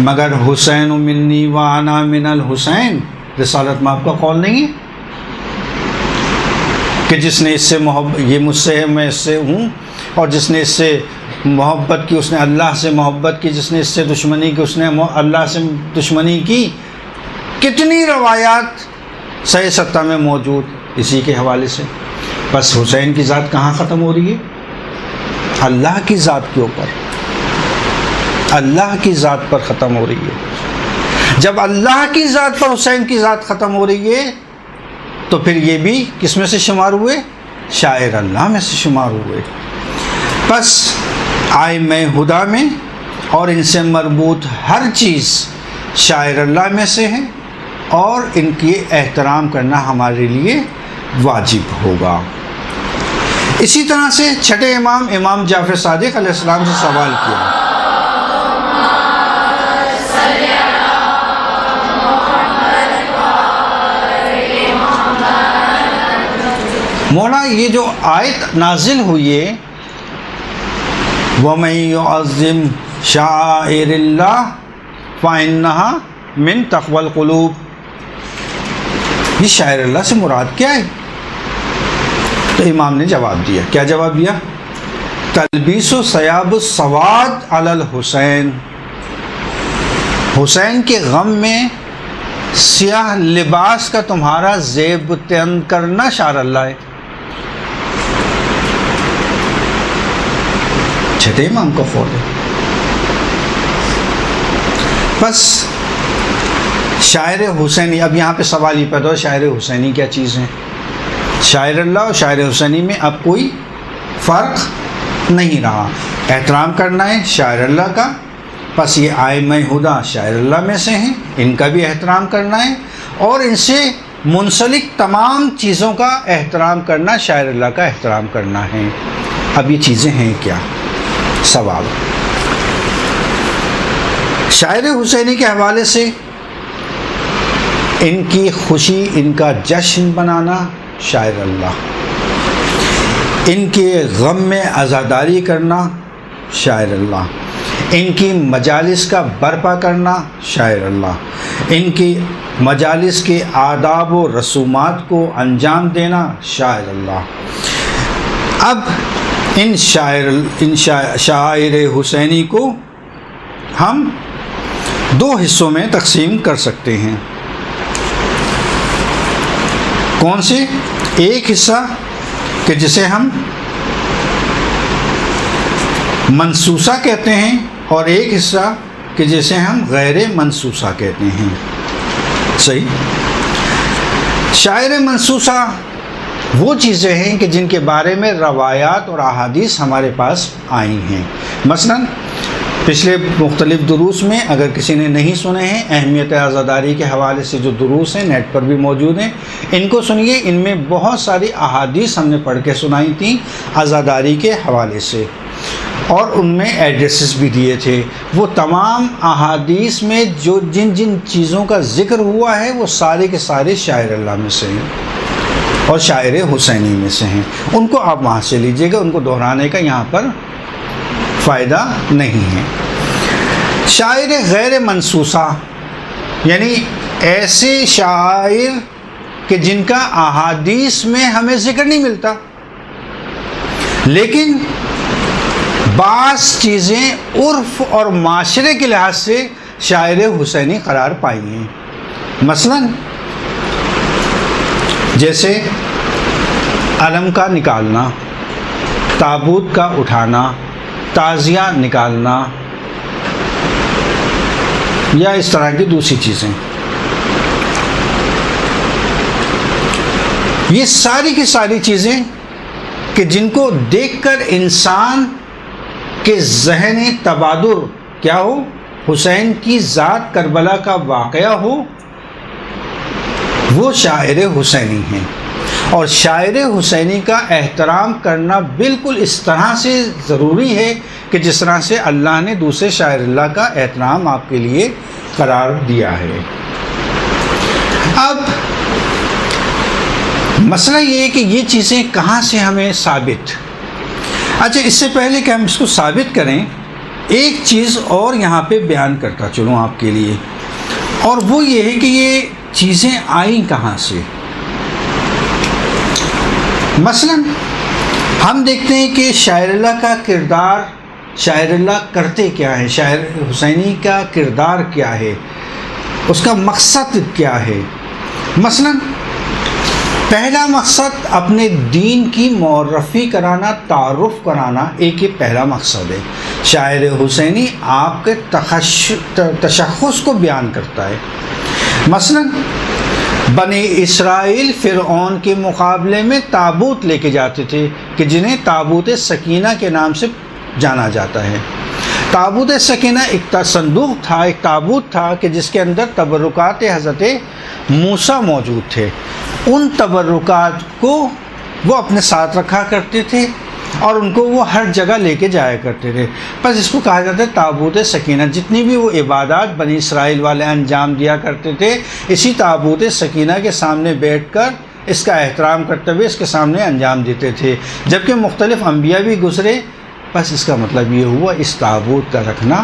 مگر حسین منی و انا من الحسین، رسالت میں آپ کا قول نہیں ہے کہ جس نے اس سے یہ مجھ سے ہے، میں اس سے ہوں، اور جس نے اس سے محبت کی اس نے اللہ سے محبت کی، جس نے اس سے دشمنی کی اس نے اللہ سے دشمنی کی۔ کتنی روایات صحیح ستہ میں موجود اسی کے حوالے سے۔ بس حسین کی ذات کہاں ختم ہو رہی ہے؟ اللہ کی ذات کے اوپر، اللہ کی ذات پر ختم ہو رہی ہے۔ جب اللہ کی ذات پر حسین کی ذات ختم ہو رہی ہے تو پھر یہ بھی کس میں سے شمار ہوئے؟ شاعر اللہ میں سے شمار ہوئے۔ بس ائمہ ہدی میں اور ان سے مربوط ہر چیز شاعر اللہ میں سے ہے، اور ان کی احترام کرنا ہمارے لیے واجب ہوگا۔ اسی طرح سے چھٹے امام جعفر صادق علیہ السلام سے سوال کیا، مولا یہ جو آیت نازل ہوئی ہے وَمَن يُعَظِّمْ شَعَائِرَ اللَّهِ فَإِنَّهَا مِن تَقْوَى الْقُلُوبِ، یہ شاعر اللہ سے مراد کیا ہے؟ تو امام نے جواب دیا، کیا جواب دیا؟ تلبیس ثیاب السواد علی الحسین، حسین کے غم میں سیاہ لباس کا تمہارا زیب تن کرنا شاعر اللہ ہے۔ چھٹے امام کا قول ہے۔ بس شاعر حسینی، اب یہاں پہ سوال یہ پیدا ہو شاعر حسینی کیا چیز ہے؟ شاعر اللہ اور شاعر حسینی میں اب کوئی فرق نہیں رہا، احترام کرنا ہے شاعر اللہ کا، بس یہ ائمہ ہدی شاعر اللہ میں سے ہیں، ان کا بھی احترام کرنا ہے، اور ان سے منسلک تمام چیزوں کا احترام کرنا شاعر اللہ کا احترام کرنا ہے۔ اب یہ چیزیں ہیں کیا؟ سوال شاعر حسینی کے حوالے سے ان کی خوشی، ان کا جشن بنانا شاعر اللہ، ان کے غم میں عزاداری کرنا شاعر اللہ، ان کی مجالس کا برپا کرنا شاعر اللہ، ان کی مجالس کے آداب و رسومات کو انجام دینا شاعر اللہ۔ اب ان شاعر حسینی کو ہم دو حصوں میں تقسیم کر سکتے ہیں۔ کون سے؟ ایک حصہ کہ جسے ہم منصوصہ کہتے ہیں، اور ایک حصہ کہ جسے ہم غیر منصوصہ کہتے ہیں۔ صحیح؟ شاعر منصوصہ وہ چیزیں ہیں کہ جن کے بارے میں روایات اور احادیث ہمارے پاس آئی ہیں۔ مثلا پچھلے مختلف دروس میں اگر کسی نے نہیں سنے ہیں، اہمیت عزاداری کے حوالے سے جو دروس ہیں نیٹ پر بھی موجود ہیں، ان کو سنیے۔ ان میں بہت ساری احادیث ہم نے پڑھ کے سنائی تھیں عزاداری کے حوالے سے، اور ان میں ایڈریسز بھی دیے تھے۔ وہ تمام احادیث میں جو جن جن چیزوں کا ذکر ہوا ہے وہ سارے کے سارے شاعر اللہ میں سے ہیں اور شاعر حسینی میں سے ہیں۔ ان کو آپ وہاں سے لیجئے گا، ان کو دہرانے کا یہاں پر فائدہ نہیں ہے۔ شاعر غیر منصوصہ یعنی ایسے شاعر کہ جن کا احادیث میں ہمیں ذکر نہیں ملتا، لیکن بعض چیزیں عرف اور معاشرے کے لحاظ سے شاعر حسینی قرار پائی ہیں۔ مثلا جیسے علم کا نکالنا، تابوت کا اٹھانا، تعزیہ نکالنا، یا اس طرح کی دوسری چیزیں، یہ ساری کی ساری چیزیں کہ جن کو دیکھ کر انسان کے ذہنی تبادر کیا ہو، حسین کی ذات کربلا کا واقعہ ہو، وہ شاعر حسینی ہیں۔ اور شاعر حسینی کا احترام کرنا بالکل اس طرح سے ضروری ہے کہ جس طرح سے اللہ نے دوسرے شاعر اللہ کا احترام آپ کے لیے قرار دیا ہے۔ اب مسئلہ یہ ہے کہ یہ چیزیں کہاں سے ہمیں ثابت؟ اچھا، اس سے پہلے کہ ہم اس کو ثابت کریں، ایک چیز اور یہاں پہ بیان کرتا چلوں آپ کے لیے، اور وہ یہ ہے کہ یہ چیزیں آئیں کہاں سے۔ مثلا ہم دیکھتے ہیں کہ شاعر اللہ کا کردار، شاعر اللہ کرتے کیا ہے، شاعر حسینی کا کردار کیا ہے، اس کا مقصد کیا ہے۔ مثلا پہلا مقصد اپنے دین کی معرفی کرانا، تعارف کرانا، ایک ہی پہلا مقصد ہے۔ شاعر حسینی آپ کے تشخص کو بیان کرتا ہے۔ مثلا بنی اسرائیل فرعون کے مقابلے میں تابوت لے کے جاتے تھے کہ جنہیں تابوت سکینہ کے نام سے جانا جاتا ہے۔ تابوت سکینہ ایک صندوق تھا، ایک تابوت تھا کہ جس کے اندر تبرکات حضرت موسیٰ موجود تھے. ان تبرکات کو وہ اپنے ساتھ رکھا کرتے تھے اور ان کو وہ ہر جگہ لے کے جایا کرتے تھے. بس اس کو کہا جاتا ہے تابوت سکینہ. جتنی بھی وہ عبادات بنی اسرائیل والے انجام دیا کرتے تھے اسی تابوت سکینہ کے سامنے بیٹھ کر اس کا احترام کرتے ہوئے اس کے سامنے انجام دیتے تھے. جبکہ مختلف انبیاء بھی گزرے. بس اس کا مطلب یہ ہوا اس تابوت کا رکھنا،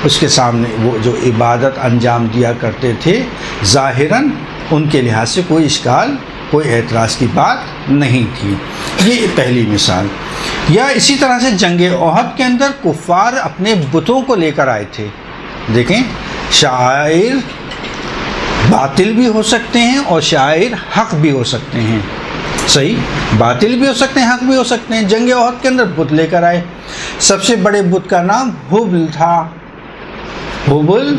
اس کے سامنے وہ جو عبادت انجام دیا کرتے تھے ظاہراً ان کے لحاظ سے کوئی اشکال، کوئی اعتراض کی بات نہیں تھی. یہ پہلی مثال. یا اسی طرح سے جنگ احد کے اندر کفار اپنے بتوں کو لے کر آئے تھے. دیکھیں، شاعر باطل بھی ہو سکتے ہیں اور شاعر حق بھی ہو سکتے ہیں. صحیح، باطل بھی ہو سکتے ہیں، حق بھی ہو سکتے ہیں. جنگ احد کے اندر بت لے کر آئے. سب سے بڑے بت کا نام حبل تھا. حبل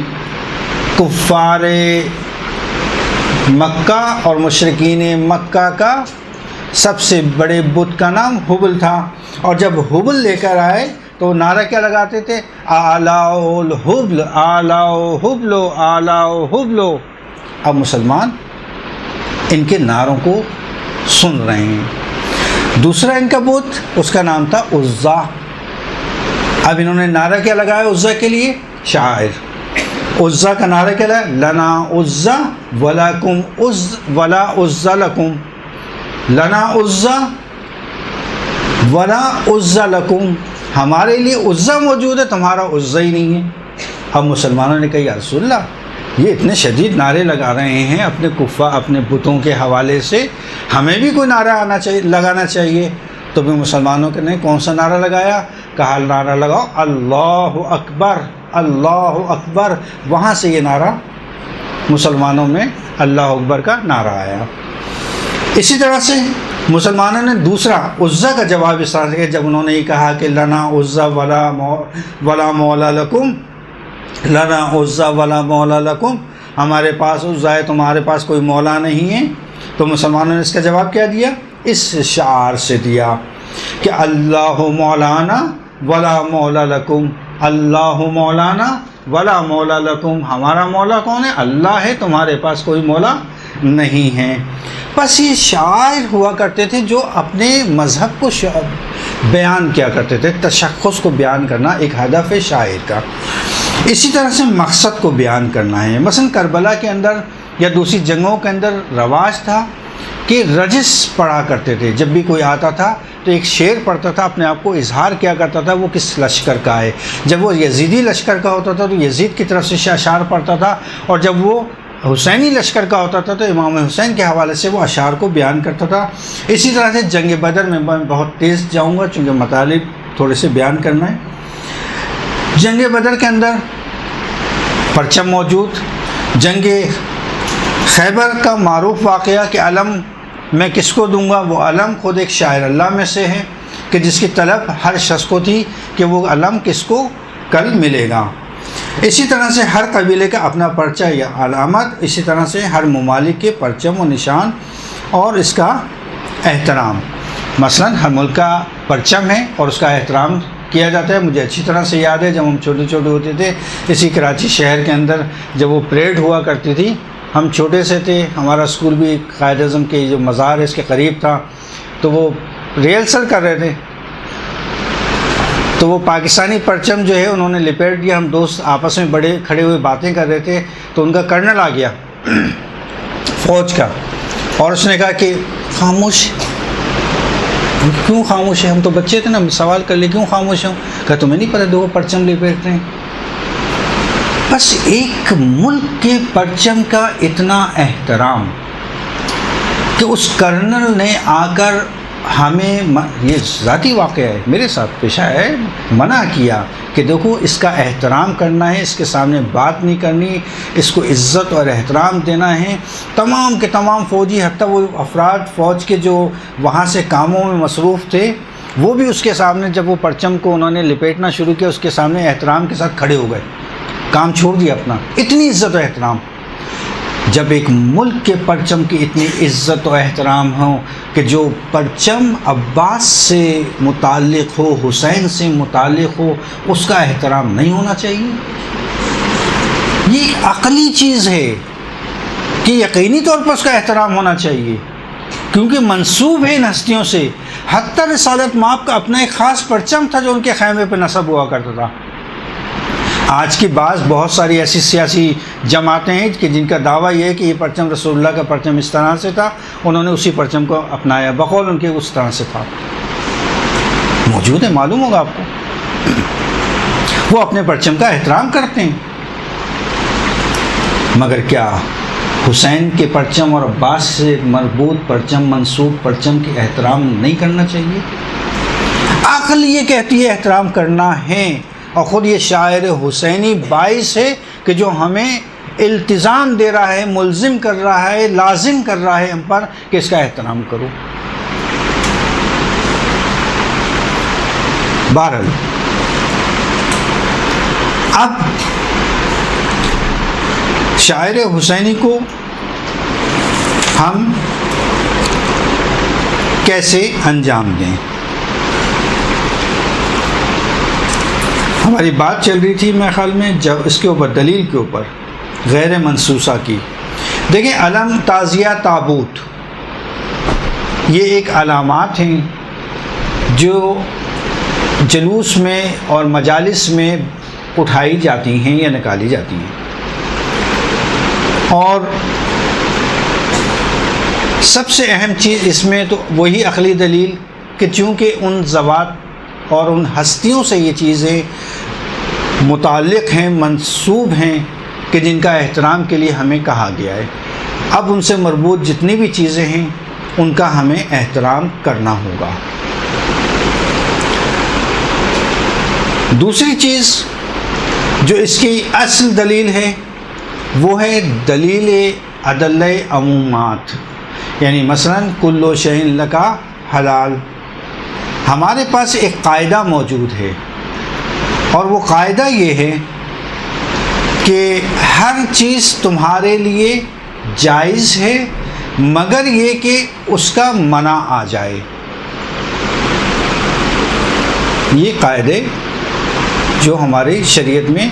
کفار مکہ اور مشرکین مکہ کا سب سے بڑے بت کا نام حبل تھا. اور جب حبل لے کر آئے تو نعرہ کیا لگاتے تھے؟ آلاؤ الحبل آلاؤ حبلو آلاؤ حبلو. اب مسلمان ان کے نعروں کو سن رہے ہیں. دوسرا ان کا بت، اس کا نام تھا عزا. اب انہوں نے نعرہ کیا لگایا عزا کے لیے؟ شاعر. عزا کا نعرہ کیا لگا؟ لنا عزا ولکم عز ولا عزا لکم. لنا عزا ولا عزا لکم. ہمارے لیے عزا موجود ہے، تمہارا عزا ہی نہیں ہے. اب مسلمانوں نے کہا یا رسول اللہ، یہ اتنے شدید نعرے لگا رہے ہیں اپنے اپنے بتوں کے حوالے سے، ہمیں بھی کوئی نعرہ لگانا چاہیے. تو بھی مسلمانوں نے کون سا نعرہ لگایا؟ کہا نعرہ لگاؤ اللہ اکبر اللہ اکبر. وہاں سے یہ نعرہ مسلمانوں میں اللہ اکبر کا نعرہ آیا. اسی طرح سے مسلمانوں نے دوسرا عزا کا جواب اس طرح سے کہ جب انہوں نے یہ کہا کہ لنا عزا ولا مولا لکم، لنا عزا ولا مولا لکم، ہمارے پاس عزا ہے تمہارے پاس کوئی مولا نہیں ہے. تو مسلمانوں نے اس کا جواب کیا دیا؟ اس شعار سے دیا کہ اللہ مولانا ولا مولا لکم. اللہ مولانا ولا مولا لکم. ہمارا مولا کون ہے؟ اللہ ہے، تمہارے پاس کوئی مولا نہیں ہے. بس یہ شاعر ہوا کرتے تھے جو اپنے مذہب کو بیان کیا کرتے تھے. تشخص کو بیان کرنا ایک ہدف ہے شاعر کا. اسی طرح سے مقصد کو بیان کرنا ہے. مثلا کربلا کے اندر یا دوسری جنگوں کے اندر رواج تھا کہ رجس پڑھا کرتے تھے. جب بھی کوئی آتا تھا تو ایک شعر پڑھتا تھا، اپنے آپ کو اظہار کیا کرتا تھا وہ کس لشکر کا ہے. جب وہ یزیدی لشکر کا ہوتا تھا تو یزید کی طرف سے اشعار پڑھتا تھا، اور جب وہ حسینی لشکر کا ہوتا تھا تو امام حسین کے حوالے سے وہ اشعار کو بیان کرتا تھا. اسی طرح سے جنگ بدر میں بہت تیز جاؤں گا چونکہ مطالب تھوڑے سے بیان کرنا ہے. جنگ بدر کے اندر پرچم موجود. جنگ خیبر کا معروف واقعہ کہ علم میں کس کو دوں گا، وہ علم خود ایک شاعر اللہ میں سے ہے کہ جس کی طلب ہر شخص کو تھی کہ وہ علم کس کو کل ملے گا. اسی طرح سے ہر قبیلے کا اپنا پرچہ یا علامت، اسی طرح سے ہر ممالک کے پرچم و نشان اور اس کا احترام. مثلا ہر ملک کا پرچم ہے اور اس کا احترام کیا جاتا ہے. مجھے اچھی طرح سے یاد ہے جب ہم چھوٹے چھوٹے ہوتے تھے، اسی کراچی شہر کے اندر جب وہ پریڈ ہوا کرتی تھی، ہم چھوٹے سے تھے، ہمارا اسکول بھی قائد اعظم کے جو مزار ہے اس کے قریب تھا، تو وہ ریہرسل کر رہے تھے تو وہ پاکستانی پرچم جو ہے انہوں نے لپیٹ دیا. ہم دوست آپس میں بڑے کھڑے ہوئے باتیں کر رہے تھے تو ان کا کرنل آ گیا فوج کا، اور اس نے کہا کہ خاموش. کیوں خاموش ہے؟ ہم تو بچے تھے نا، سوال کر لے کیوں خاموش ہوں؟ کہا تمہیں نہیں پتہ دو پرچم لپیٹ رہے ہیں. بس ایک ملک کے پرچم کا اتنا احترام کہ اس کرنل نے آ کر ہمیں، یہ ذاتی واقعہ ہے میرے ساتھ پیش آیا ہے، منع کیا کہ دیکھو اس کا احترام کرنا ہے، اس کے سامنے بات نہیں کرنی، اس کو عزت اور احترام دینا ہے. تمام کے تمام فوجی، حتیٰ وہ افراد فوج کے جو وہاں سے کاموں میں مصروف تھے، وہ بھی اس کے سامنے جب وہ پرچم کو انہوں نے لپیٹنا شروع کیا اس کے سامنے احترام کے ساتھ کھڑے ہو گئے، کام چھوڑ دیا اپنا. اتنی عزت و احترام. جب ایک ملک کے پرچم کی اتنی عزت و احترام ہو کہ جو پرچم عباس سے متعلق ہو، حسین سے متعلق ہو، اس کا احترام نہیں ہونا چاہیے؟ یہ ایک عقلی چیز ہے کہ یقینی طور پر اس کا احترام ہونا چاہیے، کیونکہ منسوب ہے ان ہستیوں سے۔ حتیٰ رسالت مآب کا اپنا ایک خاص پرچم تھا جو ان کے خیمے پہ نصب ہوا کرتا تھا۔ آج کی بہت ساری ایسی سیاسی جماعتیں ہیں کہ جن کا دعویٰ یہ ہے کہ یہ پرچم رسول اللہ کا پرچم اس طرح سے تھا، انہوں نے اسی پرچم کو اپنایا، بقول ان کے اس طرح سے تھا۔ موجود ہے، معلوم ہوگا آپ کو۔ وہ اپنے پرچم کا احترام کرتے ہیں، مگر کیا حسین کے پرچم اور عباس سے مربوط پرچم، منسوب پرچم کے احترام نہیں کرنا چاہیے؟ عقل یہ کہتی ہے احترام کرنا ہے، اور خود یہ شاعر حسینی باعث ہے کہ جو ہمیں التزام دے رہا ہے، ملزم کر رہا ہے، لازم کر رہا ہے ہم پر کہ اس کا احترام کرو۔ بہرحال اب شاعر حسینی کو ہم کیسے انجام دیں؟ ہماری بات چل رہی تھی میرے خیال میں جب اس کے اوپر، دلیل کے اوپر، غیر منصوصہ کی۔ دیکھیں، علم، تعزیہ، تابوت، یہ ایک علامات ہیں جو جلوس میں اور مجالس میں اٹھائی جاتی ہیں یا نکالی جاتی ہیں، اور سب سے اہم چیز اس میں تو وہی عقلی دلیل کہ چونکہ ان ذوات اور ان ہستیوں سے یہ چیزیں متعلق ہیں، منسوب ہیں کہ جن کا احترام کے لیے ہمیں کہا گیا ہے، اب ان سے مربوط جتنی بھی چیزیں ہیں ان کا ہمیں احترام کرنا ہوگا۔ دوسری چیز جو اس کی اصل دلیل ہے وہ ہے دلیل ادلہ عمومات، یعنی مثلا کل شیء لک حلال۔ ہمارے پاس ایک قاعدہ موجود ہے، اور وہ قاعدہ یہ ہے کہ ہر چیز تمہارے لیے جائز ہے مگر یہ کہ اس کا منع آ جائے۔ یہ قاعدے جو ہماری شریعت میں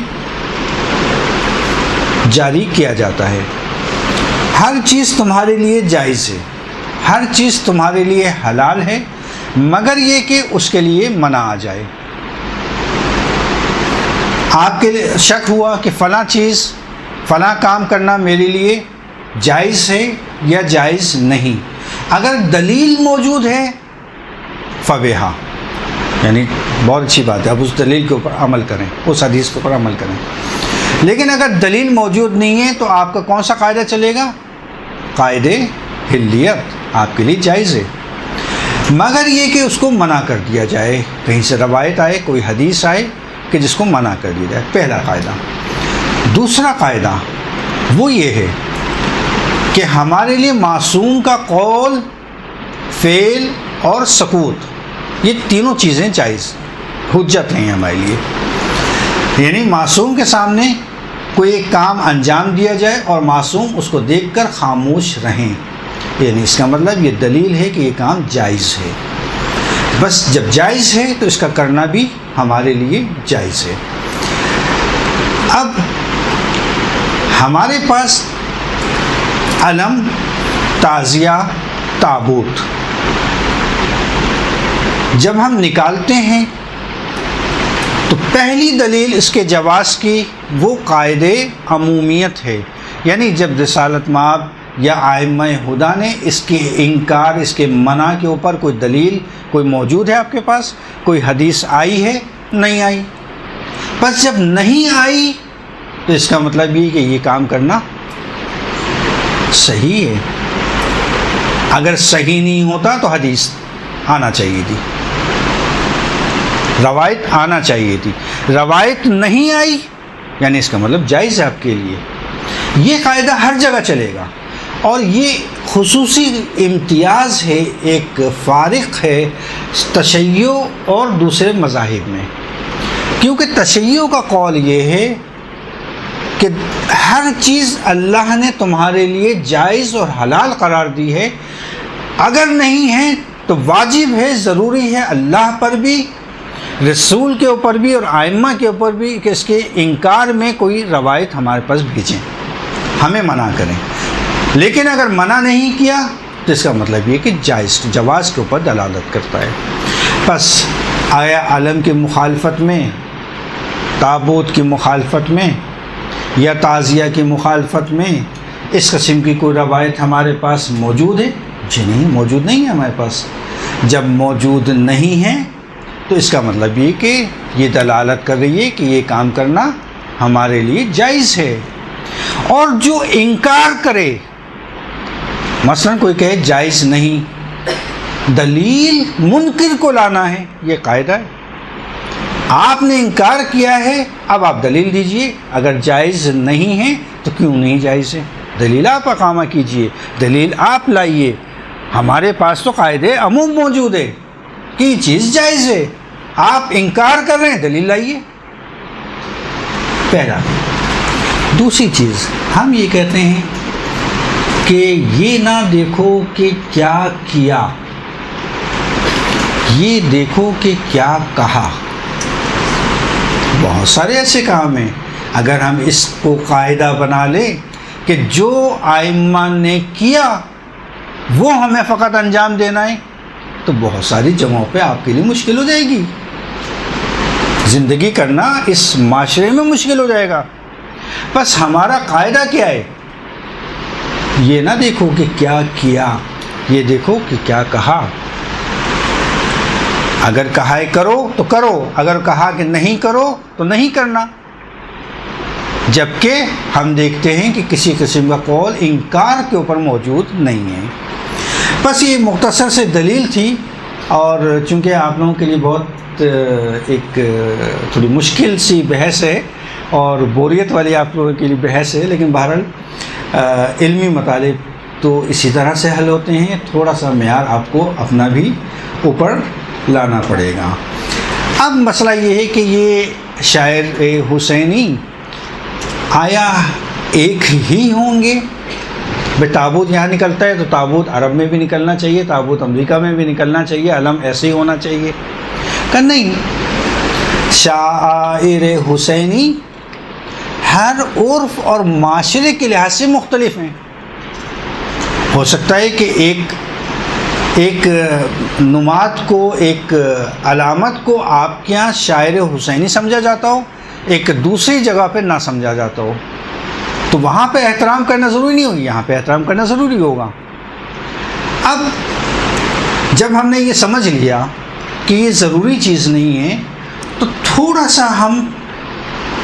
جاری کیا جاتا ہے، ہر چیز تمہارے لیے جائز ہے، ہر چیز تمہارے لیے حلال ہے مگر یہ کہ اس کے لیے منع آ جائے۔ آپ کے لیے شک ہوا کہ فلاں چیز، فلاں کام کرنا میرے لیے جائز ہے یا جائز نہیں، اگر دلیل موجود ہے فبہا، یعنی بہت اچھی بات ہے، اب اس دلیل کے اوپر عمل کریں، اس حدیث کے اوپر عمل کریں۔ لیکن اگر دلیل موجود نہیں ہے تو آپ کا کون سا قاعدہ چلے گا؟ قاعدے حلیت، آپ کے لیے جائز ہے مگر یہ کہ اس کو منع کر دیا جائے، کہیں سے روایت آئے، کوئی حدیث آئے کہ جس کو منع کر دیا جائے، پہلا قاعدہ۔ دوسرا قاعدہ وہ یہ ہے کہ ہمارے لیے معصوم کا قول، فعل اور سکوت، یہ تینوں چیزیں جائز حجت ہیں ہمارے لیے، یعنی معصوم کے سامنے کوئی ایک کام انجام دیا جائے اور معصوم اس کو دیکھ کر خاموش رہیں، یعنی اس کا مطلب یہ دلیل ہے کہ یہ کام جائز ہے۔ بس جب جائز ہے تو اس کا کرنا بھی ہمارے لیے جائز ہے۔ اب ہمارے پاس علم، تعزیہ، تابوت جب ہم نکالتے ہیں تو پہلی دلیل اس کے جواز کی وہ قاعدے عمومیت ہے، یعنی جب رسالت مآب یا ائمہ ہدیٰ نے اس کے انکار، اس کے منع کے اوپر کوئی دلیل کوئی موجود ہے، آپ کے پاس کوئی حدیث آئی ہے؟ نہیں آئی۔ بس جب نہیں آئی تو اس کا مطلب یہ کہ یہ کام کرنا صحیح ہے۔ اگر صحیح نہیں ہوتا تو حدیث آنا چاہیے تھی، روایت آنا چاہیے تھی، روایت نہیں آئی یعنی اس کا مطلب جائز ہے آپ کے لیے۔ یہ قاعدہ ہر جگہ چلے گا، اور یہ خصوصی امتیاز ہے، ایک فارق ہے تشیع اور دوسرے مذاہب میں، کیونکہ تشیع کا قول یہ ہے کہ ہر چیز اللہ نے تمہارے لیے جائز اور حلال قرار دی ہے، اگر نہیں ہے تو واجب ہے، ضروری ہے اللہ پر بھی، رسول کے اوپر بھی اور ائمہ کے اوپر بھی کہ اس کے انکار میں کوئی روایت ہمارے پاس بھیجیں، ہمیں منع کریں۔ لیکن اگر منع نہیں کیا تو اس کا مطلب یہ کہ جواز کے اوپر دلالت کرتا ہے۔ پس آیا علم کی مخالفت میں، تابوت کی مخالفت میں یا تعزیہ کی مخالفت میں اس قسم کی کوئی روایت ہمارے پاس موجود ہے؟ جی نہیں، موجود نہیں ہے ہمارے پاس۔ جب موجود نہیں ہے تو اس کا مطلب یہ کہ یہ دلالت کر رہی ہے کہ یہ کام کرنا ہمارے لیے جائز ہے۔ اور جو انکار کرے، مثلا کوئی کہے جائز نہیں، دلیل منکر کو لانا ہے، یہ قاعدہ ہے۔ آپ نے انکار کیا ہے، اب آپ دلیل دیجئے، اگر جائز نہیں ہے تو کیوں نہیں جائز ہے، دلیل آپ اقامہ کیجئے، دلیل آپ لائیے۔ ہمارے پاس تو قاعدے عموم موجود ہے کہ یہ چیز جائز ہے، آپ انکار کر رہے ہیں، دلیل لائیے۔ پہلا۔ دوسری چیز، ہم یہ کہتے ہیں کہ یہ نہ دیکھو کہ کیا کیا، یہ دیکھو کہ کیا کہا۔ بہت سارے ایسے کام ہیں، اگر ہم اس کو قاعدہ بنا لیں کہ جو ائمہ نے کیا وہ ہمیں فقط انجام دینا ہے تو بہت ساری جگہوں پہ آپ کے لیے مشکل ہو جائے گی، زندگی کرنا اس معاشرے میں مشکل ہو جائے گا۔ بس ہمارا قاعدہ کیا ہے؟ یہ نہ دیکھو کہ کیا کیا، یہ دیکھو کہ کیا کہا۔ اگر کہا ہے کرو تو کرو، اگر کہا کہ نہیں کرو تو نہیں کرنا۔ جبکہ ہم دیکھتے ہیں کہ کسی قسم کا قول انکار کے اوپر موجود نہیں ہے۔ بس یہ مختصر سے دلیل تھی، اور چونکہ آپ لوگوں کے لیے بہت ایک تھوڑی مشکل سی بحث ہے اور بوریت والی آپ لوگوں کے لیے بحث ہے، لیکن بہرحال علمی مطالب تو اسی طرح سے حل ہوتے ہیں، تھوڑا سا معیار آپ کو اپنا بھی اوپر لانا پڑے گا۔ اب مسئلہ یہ ہے کہ یہ شاعر حسینی آیا ایک ہی ہوں گے؟ بھائی تابوت یہاں نکلتا ہے تو تابوت عرب میں بھی نکلنا چاہیے، تابوت امریکہ میں بھی نکلنا چاہیے، علم ایسے ہی ہونا چاہیے کہ نہیں؟ شاعر حسینی ہر عرف اور معاشرے کے لحاظ سے مختلف ہیں۔ ہو سکتا ہے کہ ایک نماد کو، ایک علامت کو آپ کے یہاں شاعر حسینی سمجھا جاتا ہو، ایک دوسری جگہ پہ نہ سمجھا جاتا ہو، تو وہاں پہ احترام کرنا ضروری نہیں ہوگا، یہاں پہ احترام کرنا ضروری ہوگا۔ اب جب ہم نے یہ سمجھ لیا کہ یہ ضروری چیز نہیں ہے تو تھوڑا سا ہم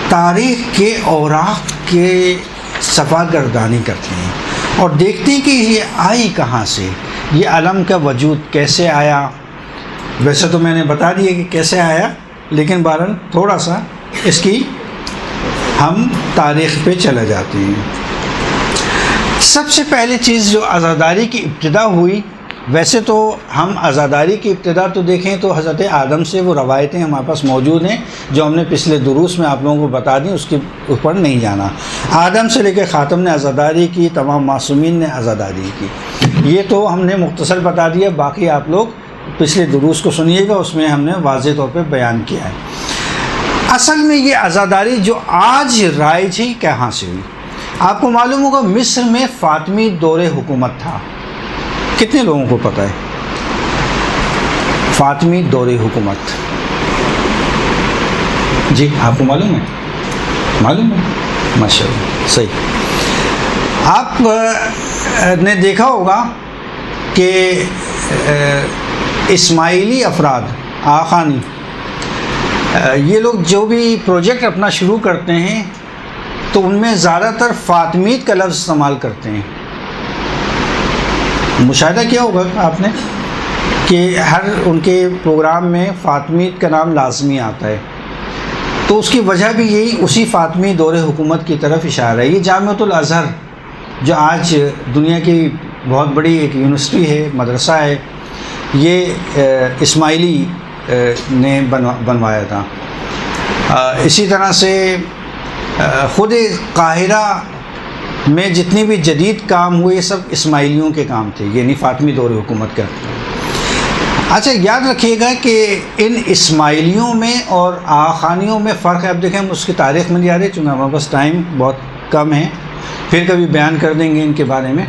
تاریخ کے اوراق کے صفحہ گردانی کرتے ہیں اور دیکھتے ہیں کہ یہ آئی کہاں سے، یہ علم کا وجود کیسے آیا۔ ویسے تو میں نے بتا دیا کہ کیسے آیا، لیکن بہرحال تھوڑا سا اس کی ہم تاریخ پہ چلے جاتے ہیں۔ سب سے پہلی چیز جو عزاداری کی ابتدا ہوئی، ویسے تو ہم عزاداری کی ابتدا تو دیکھیں تو حضرت آدم سے وہ روایتیں ہمارے پاس موجود ہیں جو ہم نے پچھلے دروس میں آپ لوگوں کو بتا دیں، اس کے اوپر نہیں جانا۔ آدم سے لے کے خاتم نے عزاداری کی، تمام معصومین نے عزاداری کی، یہ تو ہم نے مختصر بتا دیا، باقی آپ لوگ پچھلے دروس کو سنیے گا، اس میں ہم نے واضح طور پہ بیان کیا ہے۔ اصل میں یہ عزاداری جو آج رائج ہے کہاں سے ہوئی؟ آپ کو معلوم ہوگا مصر میں فاطمی دور حکومت تھا، کتنے لوگوں کو پتہ ہے فاطمی دور حکومت؟ جی آپ کو معلوم ہے؟ معلوم ہے، ماشاء اللہ، صحیح۔ آپ نے دیکھا ہوگا کہ اسماعیلی افراد، آخانی، یہ لوگ جو بھی پروجیکٹ اپنا شروع کرتے ہیں تو ان میں زیادہ تر فاطمیت کا لفظ استعمال کرتے ہیں۔ مشاہدہ کیا ہوگا آپ نے کہ ہر ان کے پروگرام میں فاطمیت کا نام لازمی آتا ہے، تو اس کی وجہ بھی یہی اسی فاطمی دور حکومت کی طرف اشارہ ہے۔ یہ جامعۃ الازہر جو آج دنیا کی بہت بڑی ایک یونیورسٹی ہے، مدرسہ ہے، یہ اسماعیلی نے بنوایا تھا۔ اسی طرح سے خود قاہرہ میں جتنی بھی جدید کام ہوئے سب اسماعیلیوں کے کام تھے، یعنی فاطمی دور حکومت کا۔ اچھا یاد رکھیے گا کہ ان اسماعیلیوں میں اور آخانیوں میں فرق ہے۔ اب دیکھیں ہم اس کی تاریخ میں نہیں آ رہے، چونکہ ہمارے پاس ٹائم بہت کم ہے، پھر کبھی بیان کر دیں گے ان کے بارے میں۔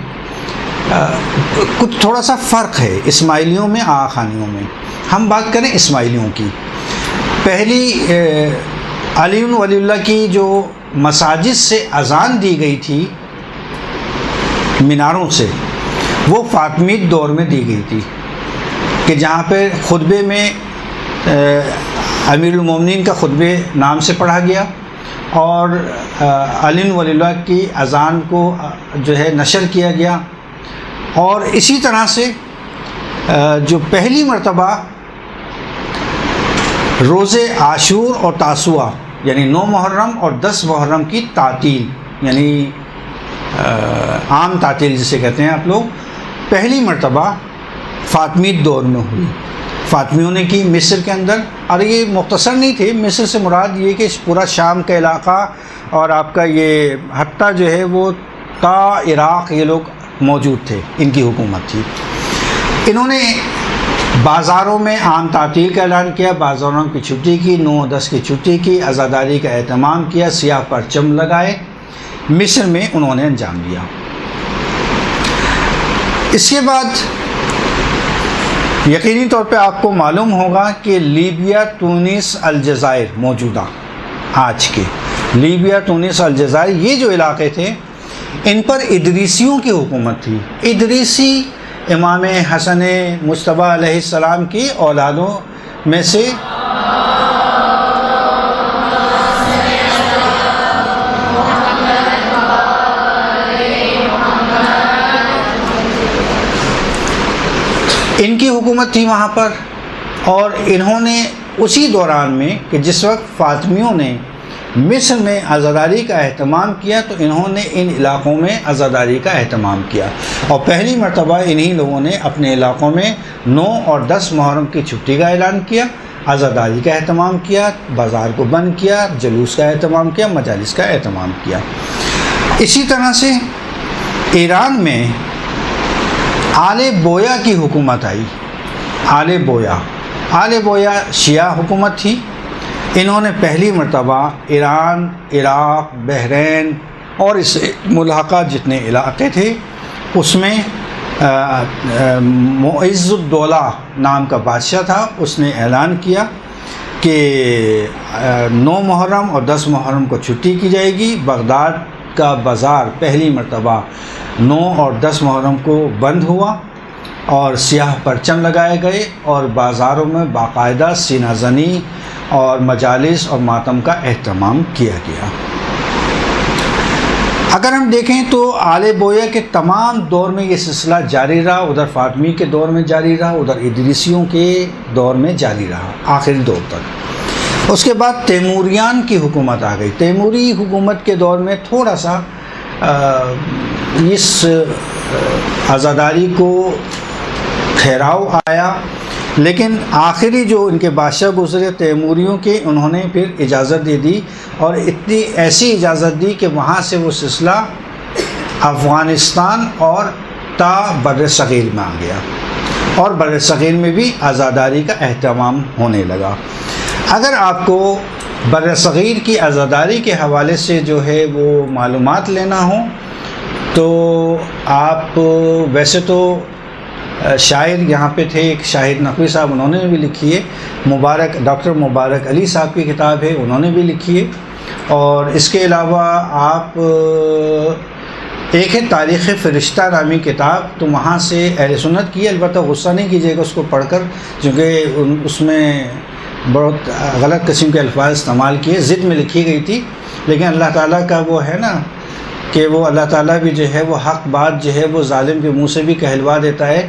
کچھ تھوڑا سا فرق ہے اسماعیلیوں میں آخانیوں میں۔ ہم بات کریں اسماعیلیوں کی۔ پہلی علی ولی اللہ کی جو مساجد سے اذان دی گئی تھی میناروں سے، وہ فاطمی دور میں دی گئی تھی، کہ جہاں پہ خطبے میں امیر المومنین کا خطبے نام سے پڑھا گیا اور علی ولی اللہ کی اذان کو جو ہے نشر کیا گیا۔ اور اسی طرح سے جو پہلی مرتبہ روز عاشور اور تاسوعہ یعنی 9 محرم اور 10 محرم کی تعطیل، یعنی عام تعطیل جسے کہتے ہیں آپ لوگ، پہلی مرتبہ فاطمی دور میں ہوئی۔ فاطمیوں نے کی مصر کے اندر، اور یہ مختصر نہیں تھے، مصر سے مراد یہ کہ پورا شام کا علاقہ اور آپ کا یہ حتیٰ جو ہے وہ تا عراق یہ لوگ موجود تھے، ان کی حکومت تھی۔ انہوں نے بازاروں میں عام تعطیل کا اعلان کیا، بازاروں کی چھٹی کی، 9-10 کی چھٹی کی، عزاداری کا اہتمام کیا، سیاہ پرچم لگائے، مصر میں انہوں نے انجام دیا۔ اس کے بعد یقینی طور پہ آپ کو معلوم ہوگا کہ لیبیا، تونس، الجزائر، موجودہ آج کے لیبیا، تونس، الجزائر، یہ جو علاقے تھے ان پر ادریسیوں کی حکومت تھی۔ ادریسی امام حسن مجتبیٰ علیہ السلام کی اولادوں میں سے ان کی حکومت تھی وہاں پر، اور انہوں نے اسی دوران میں کہ جس وقت فاطمیوں نے مصر میں عزاداری کا اہتمام کیا تو انہوں نے ان علاقوں میں عزاداری کا اہتمام کیا، اور پہلی مرتبہ انہی لوگوں نے اپنے علاقوں میں 9 اور 10 محرم کی چھٹی کا اعلان کیا، عزاداری کا اہتمام کیا، بازار کو بند کیا، جلوس کا اہتمام کیا، مجالس کا اہتمام کیا۔ اسی طرح سے ایران میں آل بویا کی حکومت آئی۔ آل بویا شیعہ حکومت تھی۔ انہوں نے پہلی مرتبہ ایران، عراق، بحرین اور اس سے ملحقہ جتنے علاقے تھے اس میں معز الدولہ نام کا بادشاہ تھا، اس نے اعلان کیا کہ 9 محرم اور 10 محرم کو چھٹی کی جائے گی۔ بغداد کا بازار پہلی مرتبہ 9 اور 10 محرم کو بند ہوا اور سیاہ پرچم لگائے گئے، اور بازاروں میں باقاعدہ سینہ زنی اور مجالس اور ماتم کا اہتمام کیا گیا۔ اگر ہم دیکھیں تو آل بویا کے تمام دور میں یہ سلسلہ جاری رہا، ادھر فاطمی کے دور میں جاری رہا، ادھر ادریسیوں کے دور میں جاری رہا آخری دور تک۔ اس کے بعد تیموریان کی حکومت آ گئی۔ تیموری حکومت کے دور میں تھوڑا سا اس عزاداری کو ٹھہراؤ آیا، لیکن آخری جو ان کے بادشاہ گزرے تیموریوں کے، انہوں نے پھر اجازت دے دی، اور اتنی ایسی اجازت دی کہ وہاں سے وہ سلسلہ افغانستان اور تا بر صغیر میں آ گیا، اور بر صغیر میں بھی عزاداری کا اہتمام ہونے لگا۔ اگر آپ کو بر صغیر کی عزاداری کے حوالے سے جو ہے وہ معلومات لینا ہو تو آپ ویسے تو شاعر یہاں پہ تھے، ایک شاہد نقوی صاحب، انہوں نے بھی لکھی ہے، ڈاکٹر مبارک علی صاحب کی کتاب ہے، انہوں نے بھی لکھی ہے، اور اس کے علاوہ آپ ایک ہے تاریخ فرشتہ نامی کتاب، تو وہاں سے اہل سنت کی، البتہ غصہ نہیں کیجیے گا اس کو پڑھ کر، کیونکہ اس میں بہت غلط قسم کے الفاظ استعمال کیے، ضد میں لکھی گئی تھی، لیکن اللہ تعالیٰ کا وہ ہے نا کہ وہ اللہ تعالیٰ بھی جو ہے وہ حق بات جو ہے وہ ظالم کے منہ سے بھی کہلوا دیتا ہے،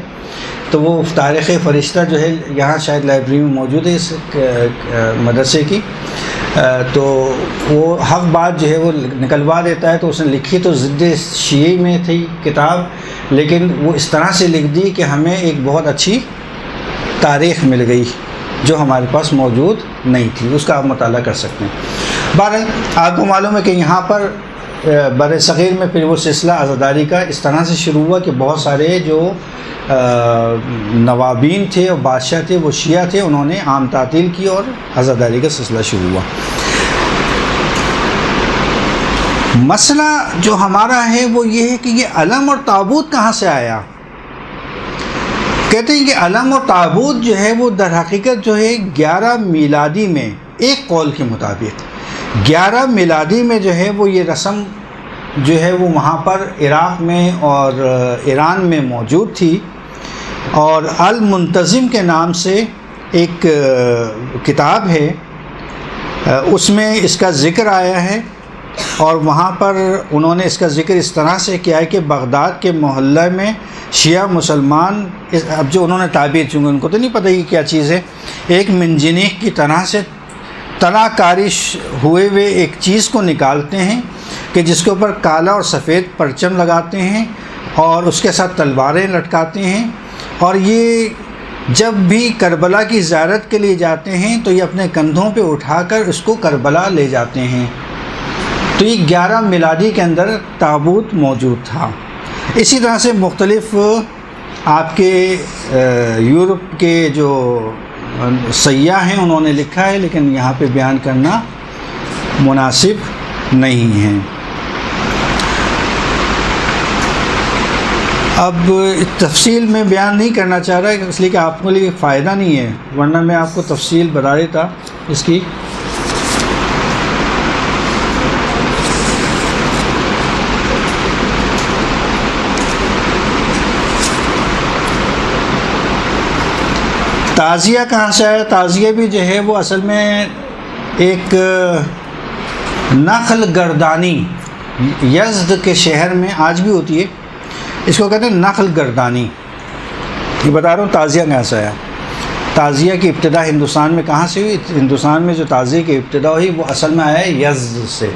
تو وہ تاریخ فرشتہ جو ہے یہاں شاید لائبریری میں موجود ہے اس مدرسے کی، تو وہ حق بات جو ہے وہ نکلوا دیتا ہے، تو اس نے لکھی تو ضد شیعی میں تھی کتاب، لیکن وہ اس طرح سے لکھ دی کہ ہمیں ایک بہت اچھی تاریخ مل گئی جو ہمارے پاس موجود نہیں تھی، اس کا آپ مطالعہ کر سکتے ہیں۔ بہرحال آپ کو معلوم ہے کہ یہاں پر بر صغیر میں پھر وہ سلسلہ عزاداری کا اس طرح سے شروع ہوا کہ بہت سارے جو نوابین تھے اور بادشاہ تھے وہ شیعہ تھے، انہوں نے عام تعطیل کی اور عزاداری کا سلسلہ شروع ہوا۔ مسئلہ جو ہمارا ہے وہ یہ ہے کہ یہ علم اور تابوت کہاں سے آیا؟ کہتے ہیں کہ علم اور تابوت جو ہے وہ در حقیقت جو ہے 11 میلادی میں، ایک قول کے مطابق 11 میلادی میں جو ہے وہ یہ رسم جو ہے وہ وہاں پر عراق میں اور ایران میں موجود تھی، اور المنتظم کے نام سے ایک کتاب ہے، اس میں اس کا ذکر آیا ہے، اور وہاں پر انہوں نے اس کا ذکر اس طرح سے کیا ہے کہ بغداد کے محلہ میں شیعہ مسلمان، اب جو انہوں نے تعبیر، چونکہ ان کو تو نہیں پتہ یہ کیا چیز ہے، ایک منجنیق کی طرح سے طرح کارش ہوئے ہوئے ایک چیز کو نکالتے ہیں کہ جس کے اوپر کالا اور سفید پرچم لگاتے ہیں اور اس کے ساتھ تلواریں لٹکاتے ہیں، اور یہ جب بھی کربلا کی زیارت کے لیے جاتے ہیں تو یہ اپنے کندھوں پہ اٹھا کر اس کو کربلا لے جاتے ہیں۔ تو یہ 11 میلادی کے اندر تابوت موجود تھا۔ اسی طرح سے مختلف آپ کے یورپ کے جو سیاح ہیں انہوں نے لکھا ہے، لیکن یہاں پہ بیان کرنا مناسب نہیں ہے۔ اب تفصیل میں بیان نہیں کرنا چاہ رہا اس لیے کہ آپ کے لیے فائدہ نہیں ہے، ورنہ میں آپ کو تفصیل بتا دیتا اس کی۔ تعزیہ کہاں سے ہے؟ تعزیہ بھی جو ہے وہ اصل میں ایک نخل گردانی یزد کے شہر میں آج بھی ہوتی ہے، اس کو کہتے ہیں نخل گردانی۔ یہ بتا رہا ہوں تعزیہ کہاں سے آیا۔ تعزیہ کی ابتدا ہندوستان میں کہاں سے ہوئی؟ ہندوستان میں جو تعزیہ کی ابتدا ہوئی وہ اصل میں آیا ہے یزد سے۔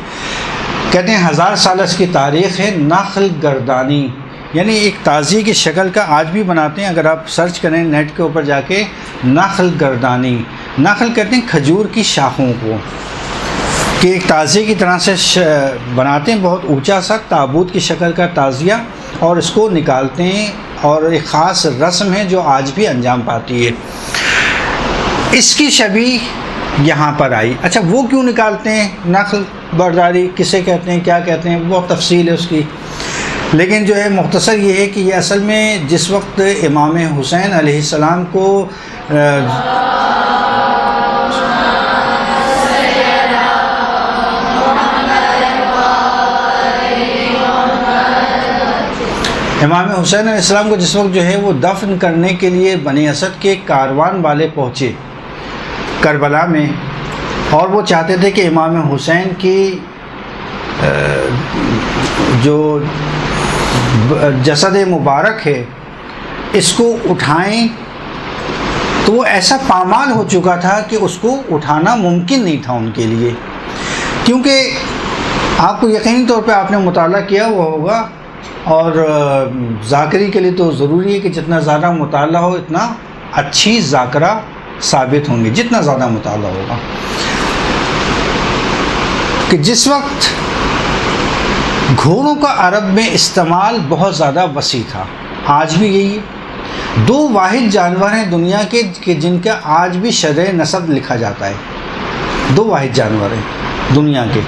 کہتے ہیں 1000 سال اس کی تاریخ ہے۔ نخل گردانی یعنی ایک تعزیہ کی شکل کا آج بھی بناتے ہیں، اگر آپ سرچ کریں نیٹ کے اوپر جا کے نخل گردانی، نخل کہتے ہیں کھجور کی شاخوں کو، کہ ایک تعزیہ کی طرح سے بناتے ہیں، بہت اونچا سا تابوت کی شکل کا تعزیہ، اور اس کو نکالتے ہیں، اور ایک خاص رسم ہے جو آج بھی انجام پاتی ہے۔ اس کی شبیہ یہاں پر آئی۔ اچھا وہ کیوں نکالتے ہیں؟ نخل برداری کسے کہتے ہیں، کیا کہتے ہیں، بہت تفصیل ہے اس کی، لیکن جو ہے مختصر یہ ہے کہ یہ اصل میں جس وقت امام حسین علیہ السلام کو امام حسین علیہ السلام کو جس وقت جو ہے وہ دفن کرنے کے لیے بنی اسد کے کاروان والے پہنچے کربلا میں، اور وہ چاہتے تھے کہ امام حسین کی جو جسد مبارک ہے اس کو اٹھائیں، تو وہ ایسا پامال ہو چکا تھا کہ اس کو اٹھانا ممکن نہیں تھا ان کے لیے، کیونکہ آپ کو یقینی طور پہ آپ نے مطالعہ کیا ہوا ہوگا، اور ذاکری کے لیے تو ضروری ہے کہ جتنا زیادہ مطالعہ ہو اتنا اچھی ذاکرہ ثابت ہوں گی، جتنا زیادہ مطالعہ ہوگا، کہ جس وقت گھوڑوں کا عرب میں استعمال بہت زیادہ وسیع تھا، آج بھی یہی ہے۔ 2 واحد جانور ہیں دنیا کے کہ جن کا آج بھی شجرہ نسب لکھا جاتا ہے، 2 واحد جانور ہیں دنیا کے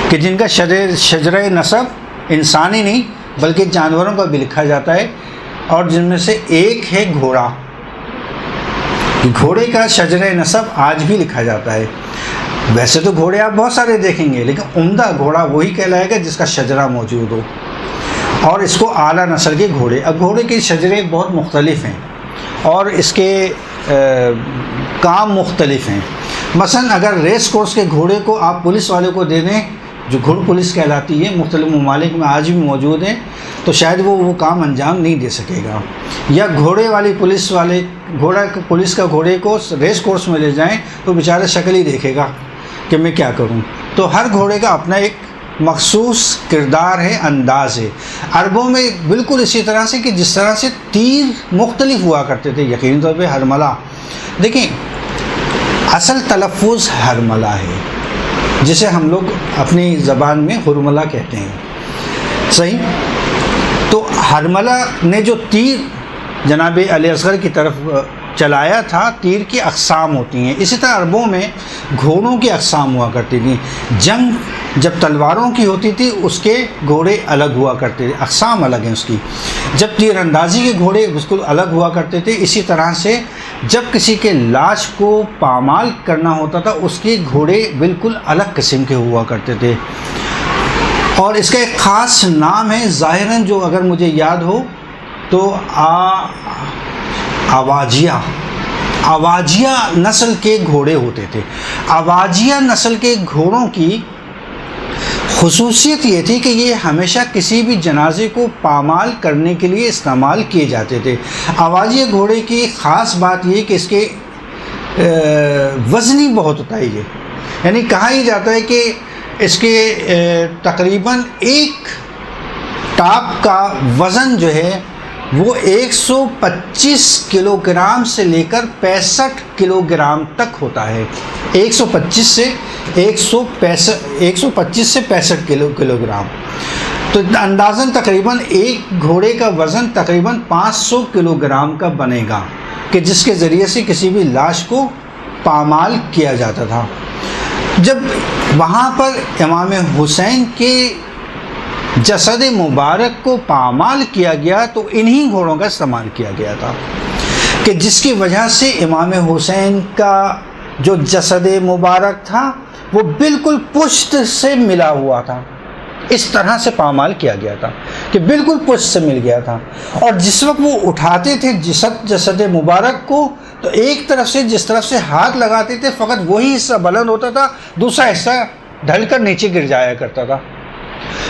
کہ جن کا شجرہ نسب انسانی نہیں بلکہ جانوروں کا بھی لکھا جاتا ہے، اور جن میں سے ایک ہے گھوڑا۔ گھوڑے کا شجرہ نسب آج بھی لکھا جاتا ہے۔ ویسے تو گھوڑے آپ بہت سارے دیکھیں گے، لیکن عمدہ گھوڑا وہی کہلائے گا جس کا شجرہ موجود ہو، اور اس کو اعلیٰ نسل کے گھوڑے۔ اب گھوڑے کے شجرے بہت مختلف ہیں اور اس کے کام مختلف ہیں۔ مثلا اگر ریس کورس کے گھوڑے کو آپ پولیس والے کو دے دیں، جو گھوڑ پولیس کہلاتی ہے، مختلف ممالک میں آج بھی موجود ہیں، تو شاید وہ کام انجام نہیں دے سکے گا۔ یا گھوڑے والی پولیس کا گھوڑے کو ریس کورس میں لے جائیں تو بیچارہ شکل ہی دیکھے گا کہ میں کیا کروں۔ تو ہر گھوڑے کا اپنا ایک مخصوص کردار ہے، انداز ہے۔ عربوں میں بالکل اسی طرح سے کہ جس طرح سے تیر مختلف ہوا کرتے تھے، یقینی طور پہ ہرملہ۔ دیکھیں اصل تلفظ ہرملہ ہے، جسے ہم لوگ اپنی زبان میں ہرملہ کہتے ہیں، صحیح؟ تو ہرملہ نے جو تیر جناب علی اصغر کی طرف چلایا تھا، تیر کی اقسام ہوتی ہیں، اسی طرح عربوں میں گھوڑوں کی اقسام ہوا کرتی تھیں۔ جنگ جب تلواروں کی ہوتی تھی اس کے گھوڑے الگ ہوا کرتے تھے، اقسام الگ ہیں اس کی۔ جب تیر اندازی کے گھوڑے بالکل الگ ہوا کرتے تھے، اسی طرح سے جب کسی کے لاش کو پامال کرنا ہوتا تھا اس کے گھوڑے بالکل الگ قسم کے ہوا کرتے تھے، اور اس کا ایک خاص نام ہے ظاہراً جو اگر مجھے یاد ہو تو آواجیہ نسل کے گھوڑے ہوتے تھے۔ آواجیہ نسل کے گھوڑوں کی خصوصیت یہ تھی کہ یہ ہمیشہ کسی بھی جنازے کو پامال کرنے کے لیے استعمال کیے جاتے تھے۔ آواجیہ گھوڑے کی خاص بات یہ کہ اس کے وزنی بہت ہوتا ہے، یہ یعنی کہا ہی جاتا ہے کہ اس کے تقریباً ایک ٹاپ کا وزن جو ہے وہ 125 کلو گرام سے لے کر 65 کلو گرام تک ہوتا ہے۔ 125 سے 65 کلو گرام، تو اندازاً تقریباً ایک گھوڑے کا وزن تقریباً 500 کلو گرام کا بنے گا، کہ جس کے ذریعے سے کسی بھی لاش کو پامال کیا جاتا تھا۔ جب وہاں پر امام حسین کے جسد مبارک کو پامال کیا گیا تو انہی گھوڑوں کا استعمال کیا گیا تھا، کہ جس کی وجہ سے امام حسین کا جو جسد مبارک تھا وہ بالکل پشت سے ملا ہوا تھا، اس طرح سے پامال کیا گیا تھا کہ بالکل پشت سے مل گیا تھا، اور جس وقت وہ اٹھاتے تھے جسد مبارک کو تو ایک طرف سے جس طرف سے ہاتھ لگاتے تھے فقط وہی حصہ بلند ہوتا تھا، دوسرا حصہ ڈھل کر نیچے گر جایا کرتا تھا۔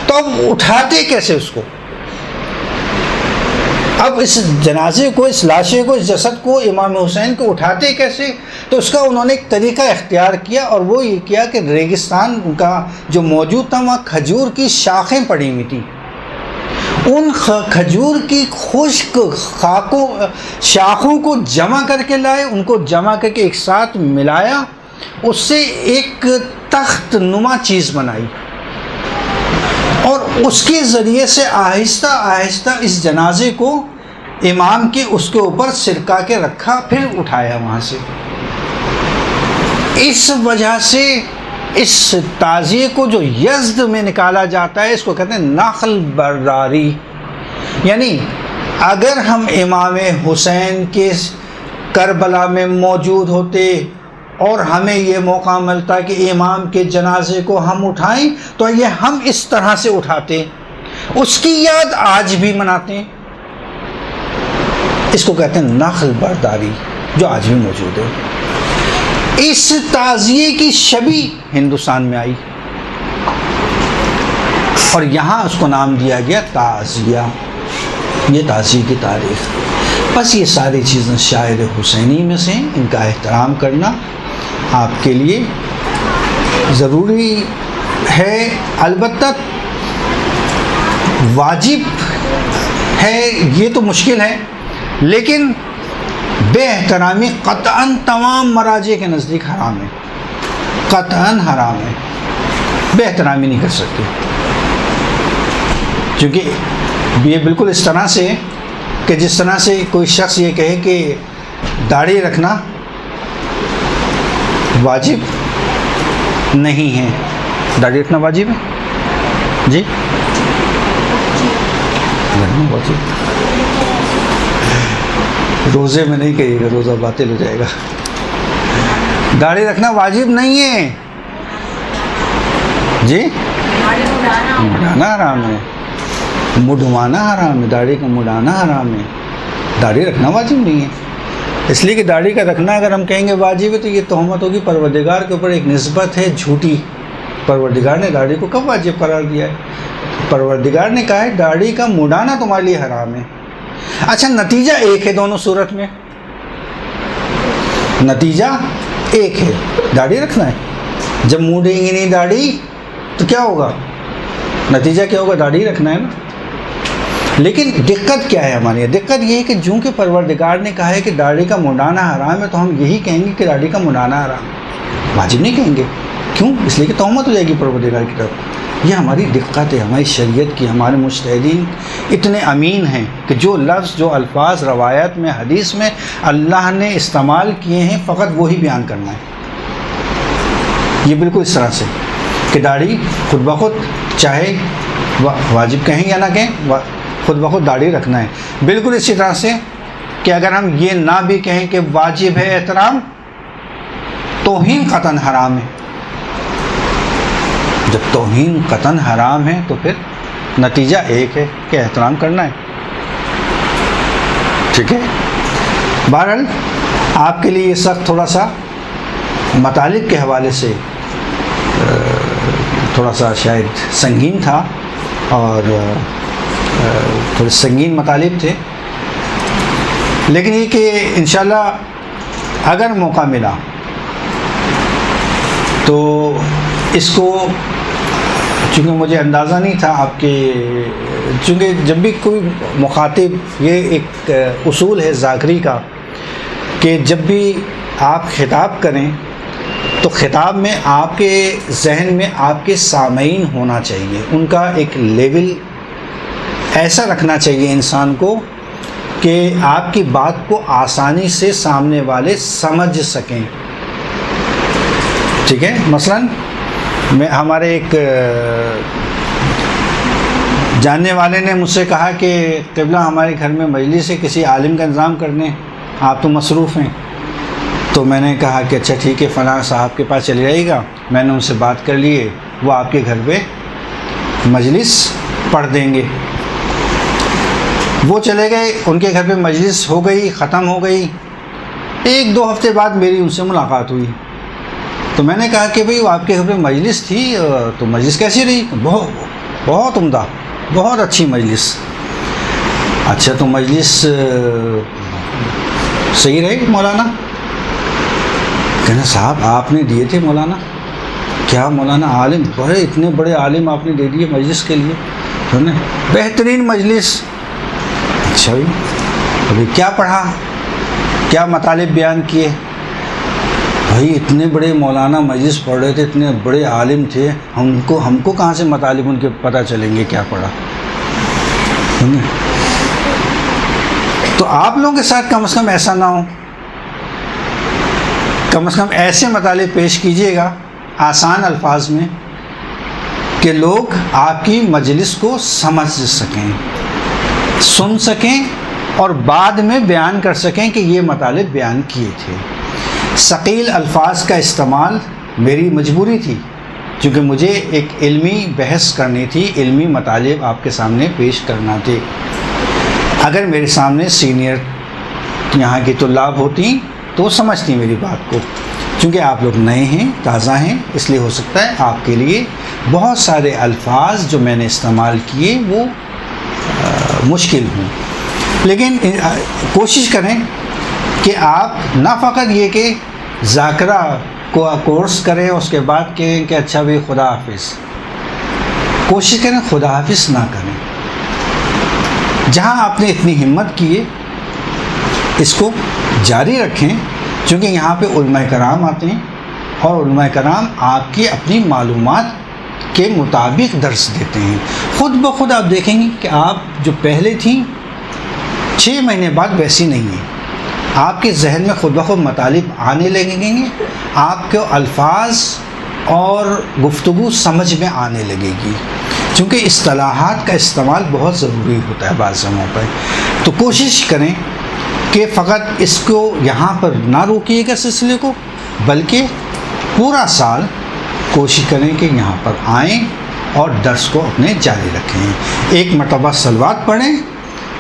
تو اب اٹھاتے کیسے اس کو؟ اب اس جنازے کو، اس لاشے کو، اس جسد کو، امام حسین کو اٹھاتے کیسے؟ تو اس کا انہوں نے ایک طریقہ اختیار کیا، اور وہ یہ کیا کہ ریگستان کا جو موجود تھا وہاں کھجور کی شاخیں پڑی ہوئی تھیں، ان کھجور کی خشک شاخوں کو جمع کر کے لائے، ان کو جمع کر کے ایک ساتھ ملایا، اس سے ایک تخت نما چیز بنائی، اور اس کے ذریعے سے آہستہ آہستہ اس جنازے کو امام کے اس کے اوپر سرکا کے رکھا، پھر اٹھایا وہاں سے۔ اس وجہ سے اس تعزیے کو جو یزد میں نکالا جاتا ہے اس کو کہتے ہیں نخل برداری، یعنی اگر ہم امام حسین کے کربلا میں موجود ہوتے اور ہمیں یہ موقع ملتا کہ امام کے جنازے کو ہم اٹھائیں تو یہ ہم اس طرح سے اٹھاتے، اس کی یاد آج بھی مناتے ہیں، اس کو کہتے ہیں نخل برداری، جو آج بھی موجود ہے۔ اس تعزیے کی شبیہ ہندوستان میں آئی اور یہاں اس کو نام دیا گیا تعزیہ، یہ تعزیے کی تاریخ۔ بس یہ ساری چیزیں شاعر حسینی میں سے ہیں، ان کا احترام کرنا آپ کے لیے ضروری ہے، البتہ واجب ہے، یہ تو مشکل ہے، لیکن بے احترامی قطعاً تمام مراجع کے نزدیک حرام ہے، قطعاً حرام ہے، بے احترامی نہیں کر سکتے، کیونکہ یہ بالکل اس طرح سے کہ جس طرح سے کوئی شخص یہ کہے کہ داڑھی رکھنا واجب نہیں ہے۔ داڑھی رکھنا واجب ہے؟ جی واجب، روزے میں نہیں کہیے گا، روزہ باطل ہو جائے گا۔ داڑھی رکھنا واجب نہیں ہے جی، مڈانا حرام ہے، مڈوانا حرام ہے، داڑھی کا مڈانا حرام ہے، داڑھی رکھنا واجب نہیں ہے، اس لیے کہ داڑھی کا رکھنا اگر ہم کہیں گے واجب ہے تو یہ تہمت ہوگی پروردگار کے اوپر، ایک نسبت ہے جھوٹی۔ پروردگار نے داڑھی کو کب واجب قرار دیا ہے؟ پروردگار نے کہا ہے داڑھی کا مڈانا تمہارے لیے حرام ہے۔ اچھا نتیجہ ایک ہے دونوں صورت میں، نتیجہ ایک ہے، داڑھی رکھنا ہے۔ جب موڑیں گے نہیں داڑھی تو کیا ہوگا؟ نتیجہ کیا ہوگا؟ داڑھی رکھنا ہے نا۔ لیکن دقت کیا ہے ہماری؟ دقت یہ ہے کہ چونکہ پروردگار نے کہا ہے کہ داڑھی کا منڈانا حرام ہے، تو ہم یہی کہیں گے کہ داڑھی کا منڈانا حرام ہے، واجب نہیں کہیں گے۔ کیوں؟ اس لیے کہ تہمت ہو جائے گی پروردگار کی طرف۔ یہ ہماری دقت ہے ہماری شریعت کی۔ ہمارے مجتہدین اتنے امین ہیں کہ جو لفظ، جو الفاظ روایت میں، حدیث میں اللہ نے استعمال کیے ہیں، فقط وہی بیان کرنا ہے۔ یہ بالکل اس طرح سے کہ داڑھی خود بخود، چاہے واجب کہیں یا نہ کہیں، خود بخود داڑھی رکھنا ہے۔ بالکل اسی طرح سے کہ اگر ہم یہ نہ بھی کہیں کہ واجب ہے احترام، توہین قطعاً حرام ہے۔ جب توہین قطعاً حرام ہے تو پھر نتیجہ ایک ہے کہ احترام کرنا ہے۔ ٹھیک ہے؟ بہرحال آپ کے لیے یہ سخت تھوڑا سا مطالب کے حوالے سے تھوڑا سا شاید سنگین تھا، اور تھوڑے سنگین مطالب تھے، لیکن یہ کہ انشاءاللہ اگر موقع ملا تو اس کو، چونکہ مجھے اندازہ نہیں تھا آپ کے، چونکہ جب بھی کوئی مخاطب، یہ ایک اصول ہے ذاکری کا کہ جب بھی آپ خطاب کریں تو خطاب میں آپ کے ذہن میں آپ کے سامعین ہونا چاہیے، ان کا ایک لیول ایسا رکھنا چاہیے انسان کو کہ آپ کی بات کو آسانی سے سامنے والے سمجھ سکیں۔ ٹھیک ہے؟ مثلاً ہمارے ایک جاننے والے نے مجھ سے کہا کہ قبلہ ہمارے گھر میں مجلس ہے، کسی عالم کا انتظام کر دیں، آپ تو مصروف ہیں۔ تو میں نے کہا کہ اچھا ٹھیک ہے، فلاں صاحب کے پاس چلے جائے گا، میں نے ان سے بات کر لیے، وہ آپ کے گھر پہ مجلس پڑھ دیں گے۔ وہ چلے گئے، ان کے گھر پہ مجلس ہو گئی، ختم ہو گئی۔ ایک دو ہفتے بعد میری ان سے ملاقات ہوئی، تو میں نے کہا کہ بھئی وہ آپ کے گھر پہ مجلس تھی، تو مجلس کیسی رہی؟ بہت عمدہ، بہت اچھی مجلس۔ اچھا تو مجلس صحیح رہی مولانا؟ کہنا صاحب آپ نے دیے تھے مولانا۔ کیا مولانا؟ عالم، بڑے اتنے بڑے عالم آپ نے دے دیے مجلس کے لیے، ہے نا؟ بہترین مجلس۔ اچھا بھائی، ابھی کیا پڑھا، کیا مطالب بیان کیے؟ بھائی اتنے بڑے مولانا مجلس پڑھ رہے تھے، اتنے بڑے عالم تھے، ہم کو کہاں سے مطالب ان کے پتہ چلیں گے کیا پڑھا؟ تو آپ لوگوں کے ساتھ کم از کم ایسا نہ ہو، کم از کم ایسے مطالب پیش کیجیے گا آسان الفاظ میں کہ لوگ آپ کی مجلس کو سمجھ سکیں، سن سکیں، اور بعد میں بیان کر سکیں کہ یہ مطالب بیان کیے تھے۔ ثقیل الفاظ کا استعمال میری مجبوری تھی، کیونکہ مجھے ایک علمی بحث کرنی تھی، علمی مطالب آپ کے سامنے پیش کرنا تھے۔ اگر میرے سامنے سینئر یہاں کی طلاب ہوتی تو سمجھتی میری بات کو، چونکہ آپ لوگ نئے ہیں، تازہ ہیں، اس لیے ہو سکتا ہے آپ کے لیے بہت سارے الفاظ جو میں نے استعمال کیے وہ مشکل ہوں۔ لیکن کوشش کریں کہ آپ نہ فقط یہ کہ ذاکرہ کو کورس کریں، اس کے بعد کہیں کہ اچھا بھائی خدا حافظ، کوشش کریں خدا حافظ نہ کریں۔ جہاں آپ نے اتنی ہمت کی ہے اس کو جاری رکھیں، چونکہ یہاں پہ علماء کرام آتے ہیں، اور علماء کرام آپ کی اپنی معلومات کے مطابق درس دیتے ہیں۔ خود بخود آپ دیکھیں گے کہ آپ جو پہلے تھیں 6 مہینے بعد ویسی نہیں ہیں، آپ کے ذہن میں خود بخود مطالب آنے لگیں گے، آپ کے الفاظ اور گفتگو سمجھ میں آنے لگے گی، چونکہ اصطلاحات کا استعمال بہت ضروری ہوتا ہے بعض جگہوں پر۔ تو کوشش کریں کہ فقط اس کو یہاں پر نہ روکیے گا سلسلے کو، بلکہ پورا سال کوشش کریں کہ یہاں پر آئیں اور درس کو اپنے جاری رکھیں۔ ایک مرتبہ صلوات پڑھیں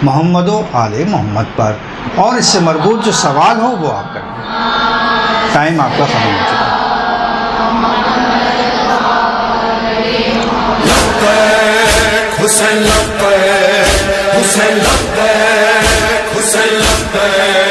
محمد و آل محمد پر، اور اس سے مربوط جو سوال ہو وہ آپ کریں۔ ٹائم آپ کا ختم ہو چکا ہے۔ حسین لبیک، حسین لبیک، حسین لبیک۔